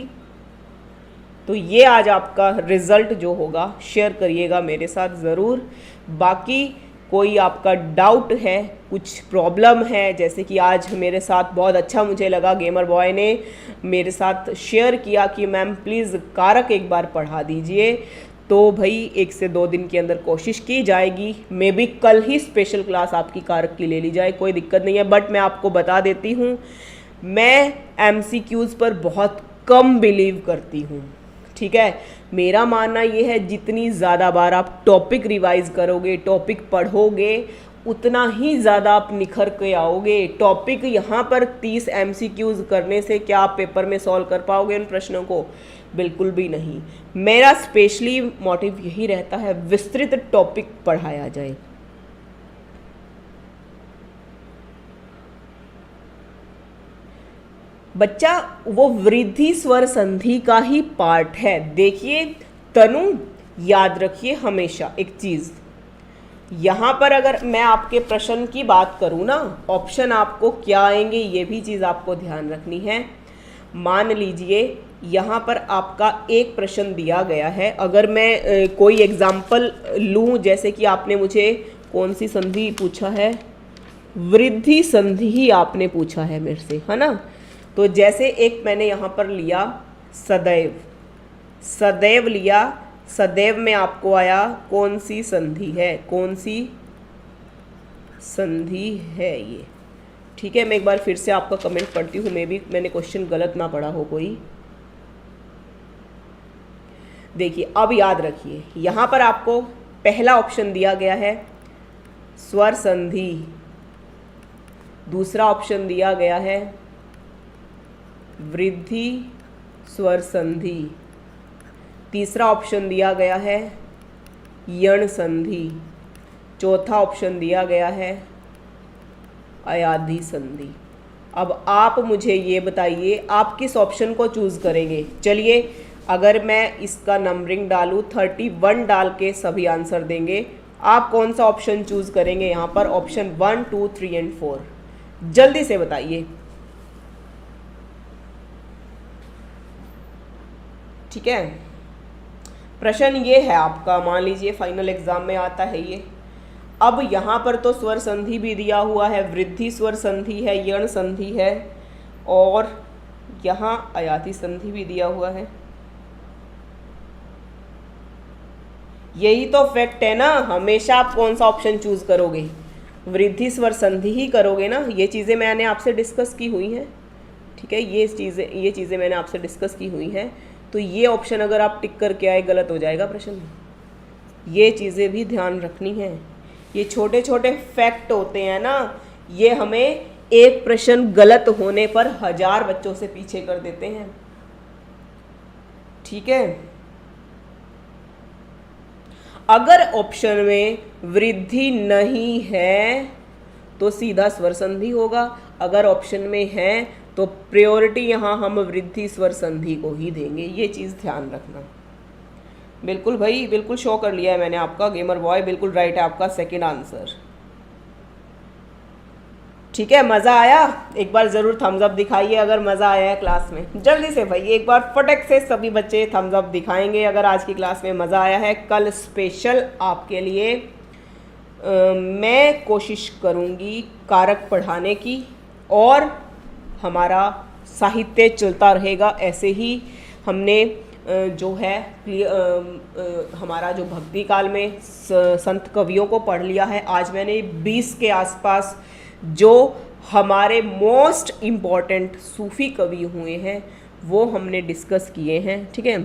तो ये आज आपका रिज़ल्ट जो होगा शेयर करिएगा मेरे साथ ज़रूर। बाकी कोई आपका डाउट है, कुछ प्रॉब्लम है, जैसे कि आज मेरे साथ बहुत अच्छा मुझे लगा गेमर बॉय ने मेरे साथ शेयर किया कि मैम प्लीज़ कारक एक बार पढ़ा दीजिए, तो भाई 1 से 2 दिन के अंदर कोशिश की जाएगी। मे बी कल ही स्पेशल क्लास आपकी कारक की ले ली जाए, कोई दिक्कत नहीं है। बट मैं आपको बता देती हूँ, मैं MCQs पर बहुत कम बिलीव करती हूँ। ठीक है, मेरा मानना ये है जितनी ज़्यादा बार आप टॉपिक रिवाइज करोगे, टॉपिक पढ़ोगे, उतना ही ज़्यादा आप निखर के आओगे। टॉपिक यहाँ पर 30 MCQs करने से क्या आप पेपर में सॉल्व कर पाओगे उन प्रश्नों को? बिल्कुल भी नहीं। मेरा स्पेशली मोटिव यही रहता है विस्तृत टॉपिक पढ़ाया जाए। बच्चा वो वृद्धि स्वर संधि का ही पार्ट है। देखिए तनु, याद रखिए हमेशा एक चीज़, यहाँ पर अगर मैं आपके प्रश्न की बात करूँ ना, ऑप्शन आपको क्या आएंगे ये भी चीज़ आपको ध्यान रखनी है। मान लीजिए यहाँ पर आपका एक प्रश्न दिया गया है, अगर मैं कोई एग्जाम्पल लूँ, जैसे कि आपने मुझे कौन सी संधि पूछा है, वृद्धि संधि ही आपने पूछा है मेरे से, है ना। तो जैसे एक मैंने यहाँ पर लिया सदैव, सदैव लिया, सदैव में आपको आया कौन सी संधि है, कौन सी संधि है ये। ठीक है, मैं एक बार फिर से आपका कमेंट पढ़ती हूँ, मे बी मैंने क्वेश्चन गलत ना पढ़ा हो कोई। देखिए अब याद रखिए, यहाँ पर आपको पहला ऑप्शन दिया गया है स्वर संधि, दूसरा ऑप्शन दिया गया है वृद्धि स्वर संधि, तीसरा ऑप्शन दिया गया है यण संधि, चौथा ऑप्शन दिया गया है अयाधि संधि। अब आप मुझे ये बताइए आप किस ऑप्शन को चूज़ करेंगे। चलिए अगर मैं इसका नंबरिंग डालूँ 31 डाल के सभी आंसर देंगे, आप कौन सा ऑप्शन चूज़ करेंगे यहाँ पर? ऑप्शन 1, 2, 3 एंड 4, जल्दी से बताइए। ठीक है, प्रश्न ये है आपका, मान लीजिए फाइनल एग्जाम में आता है ये। अब यहाँ पर तो स्वर संधि भी दिया हुआ है, वृद्धि स्वर संधि है, यण संधि है, और यहाँ अयाति संधि भी दिया हुआ है। यही तो फैक्ट है ना, हमेशा आप कौन सा ऑप्शन चूज करोगे? वृद्धि स्वर संधि ही करोगे ना। ये चीज़ें मैंने आपसे डिस्कस की हुई हैं, ठीक है, ये चीज़ें मैंने आपसे डिस्कस की हुई हैं। तो ये ऑप्शन अगर आप टिक करके आए गलत हो जाएगा प्रश्न। ये चीज़ें भी ध्यान रखनी है। ये छोटे छोटे फैक्ट होते हैं ना, ये हमें एक प्रश्न गलत होने पर 1000 बच्चों से पीछे कर देते हैं। ठीक है, अगर ऑप्शन में वृद्धि नहीं है तो सीधा स्वर संधि होगा, अगर ऑप्शन में है तो प्रायोरिटी यहाँ हम वृद्धि स्वर संधि को ही देंगे। ये चीज़ ध्यान रखना। बिल्कुल भाई, बिल्कुल शो कर लिया है मैंने आपका। गेमर बॉय बिल्कुल राइट है आपका सेकंड आंसर। ठीक है, मज़ा आया? एक बार ज़रूर थम्स अप दिखाइए अगर मज़ा आया है क्लास में। जल्दी से भाई एक बार फटक से सभी बच्चे थम्स अप दिखाएंगे अगर आज की क्लास में मज़ा आया है। कल स्पेशल आपके लिए मैं कोशिश करूँगी कारक पढ़ाने की, और हमारा साहित्य चलता रहेगा ऐसे ही। हमने जो है हमारा जो भक्ति काल में संत कवियों को पढ़ लिया है। आज मैंने 20 के आसपास जो हमारे मोस्ट इम्पॉर्टेंट सूफ़ी कवि हुए हैं वो हमने डिस्कस किए हैं। ठीक है,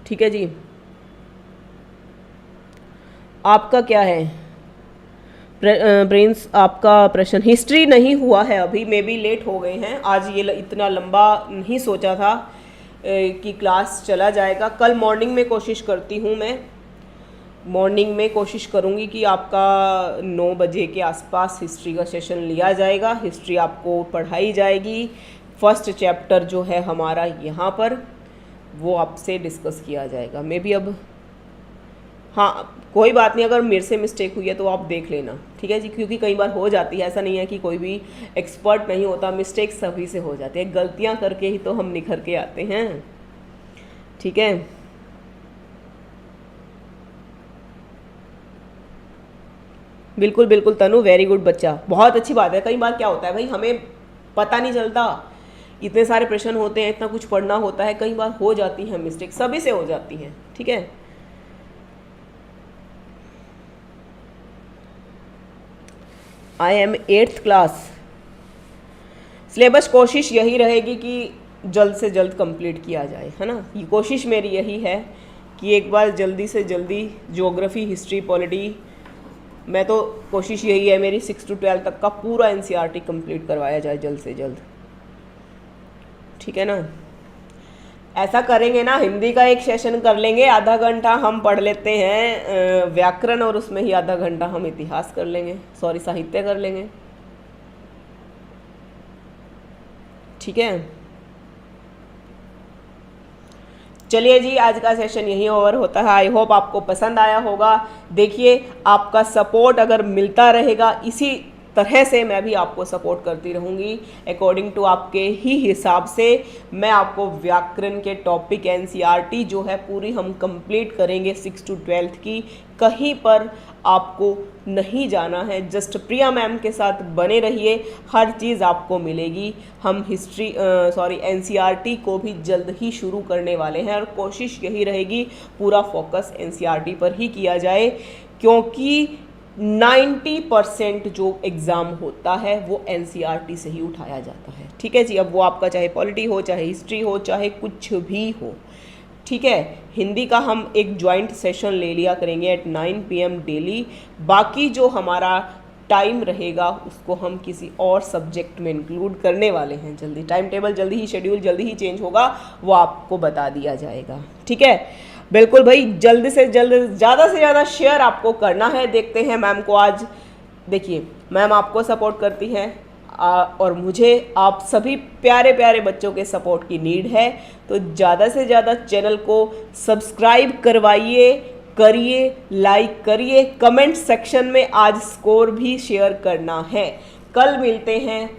ठीक है जी। आपका क्या है प्रिंस? आपका प्रश्न हिस्ट्री नहीं हुआ है अभी, मे बी लेट हो गए हैं। आज ये इतना लंबा नहीं सोचा था कि क्लास चला जाएगा। कल मॉर्निंग में कोशिश करती हूँ, मैं मॉर्निंग में कोशिश करूँगी कि आपका 9 बजे के आसपास हिस्ट्री का सेशन लिया जाएगा। हिस्ट्री आपको पढ़ाई जाएगी। फर्स्ट चैप्टर जो है हमारा यहाँ पर वो आपसे डिस्कस किया जाएगा। मे बी अब हाँ, कोई बात नहीं, अगर मेरे से मिस्टेक हुई है तो आप देख लेना। ठीक है जी, क्योंकि कई बार हो जाती है, ऐसा नहीं है कि कोई भी एक्सपर्ट नहीं होता, मिस्टेक सभी से हो जाती है। गलतियाँ करके ही तो हम निखर के आते हैं। ठीक है, बिल्कुल बिल्कुल तनु, वेरी गुड बच्चा, बहुत अच्छी बात है। कई बार क्या होता है भाई, हमें पता नहीं चलता, इतने सारे प्रश्न होते हैं, इतना कुछ पढ़ना होता है, कई बार हो जाती है मिस्टेक, सभी से हो जाती है। ठीक है, I am 8th class. Syllabus कोशिश यही रहेगी कि जल्द से जल्द कंप्लीट किया जाए, है ना। ये कोशिश मेरी यही है कि एक बार जल्दी से जल्दी ज्योग्राफी, हिस्ट्री, पॉलिटी, मैं तो कोशिश यही है मेरी 6 to 12 तक का पूरा एनसीईआरटी कंप्लीट करवाया जाए जल्द से जल्द। ठीक है ना, ऐसा करेंगे ना, हिंदी का एक सेशन कर लेंगे, आधा घंटा हम पढ़ लेते हैं व्याकरण, और उसमें ही आधा घंटा हम इतिहास कर लेंगे, सॉरी साहित्य कर लेंगे। ठीक है, चलिए जी, आज का सेशन यहीं ओवर होता है। आई होप आपको पसंद आया होगा। देखिए, आपका सपोर्ट अगर मिलता रहेगा, इसी तरह से मैं भी आपको सपोर्ट करती रहूँगी। अकॉर्डिंग टू आपके ही हिसाब से मैं आपको व्याकरण के टॉपिक एनसीईआरटी जो है पूरी हम कंप्लीट करेंगे 6 to 12 की। कहीं पर आपको नहीं जाना है, जस्ट प्रिया मैम के साथ बने रहिए, हर चीज़ आपको मिलेगी। हम एनसीईआरटी को भी जल्द ही शुरू करने वाले हैं, और कोशिश यही रहेगी पूरा फोकस एनसीईआरटी पर ही किया जाए, क्योंकि 90% जो एग्ज़ाम होता है वो एनसीईआरटी से ही उठाया जाता है। ठीक है जी, अब वो आपका चाहे पॉलिटी हो, चाहे हिस्ट्री हो, चाहे कुछ भी हो। ठीक है, हिंदी का हम एक जॉइंट सेशन ले लिया करेंगे एट 9 PM डेली। बाकी जो हमारा टाइम रहेगा उसको हम किसी और सब्जेक्ट में इंक्लूड करने वाले हैं जल्दी। टाइम टेबल जल्दी ही, शेड्यूल जल्दी ही चेंज होगा, वो आपको बता दिया जाएगा। ठीक है, बिल्कुल भाई, जल्द से जल्द ज़्यादा से ज़्यादा शेयर आपको करना है। देखते हैं मैम को आज, देखिए मैम आपको सपोर्ट करती हैं और मुझे आप सभी प्यारे प्यारे बच्चों के सपोर्ट की नीड है। तो ज़्यादा से ज़्यादा चैनल को सब्सक्राइब करवाइए, करिए, लाइक करिए, कमेंट सेक्शन में आज स्कोर भी शेयर करना है। कल मिलते हैं,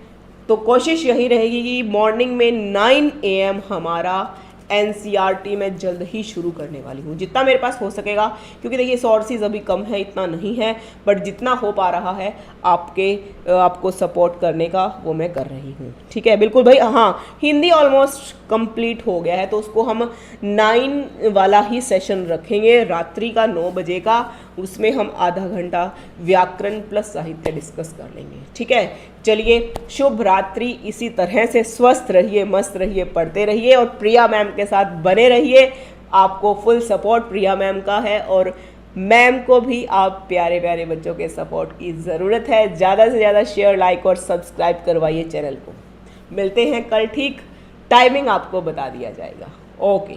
तो कोशिश यही रहेगी कि मॉर्निंग में 9 AM हमारा एनसीईआरटी में जल्द ही शुरू करने वाली हूँ, जितना मेरे पास हो सकेगा, क्योंकि देखिए सोर्सेज अभी कम है, इतना नहीं है, बट जितना हो पा रहा है आपको सपोर्ट करने का वो मैं कर रही हूँ। ठीक है, बिल्कुल भाई। हाँ, हिंदी ऑलमोस्ट कंप्लीट हो गया है, तो उसको हम 9 वाला ही सेशन रखेंगे, रात्रि का 9 बजे का। उसमें हम आधा घंटा व्याकरण प्लस साहित्य डिस्कस कर लेंगे। ठीक है, चलिए, शुभ रात्रि। इसी तरह से स्वस्थ रहिए, मस्त रहिए, पढ़ते रहिए और प्रिया मैम के साथ बने रहिए। आपको फुल सपोर्ट प्रिया मैम का है और मैम को भी आप प्यारे प्यारे बच्चों के सपोर्ट की ज़रूरत है। ज़्यादा से ज़्यादा शेयर, लाइक और सब्सक्राइब करवाइए चैनल को। मिलते हैं कल, ठीक टाइमिंग आपको बता दिया जाएगा। ओके।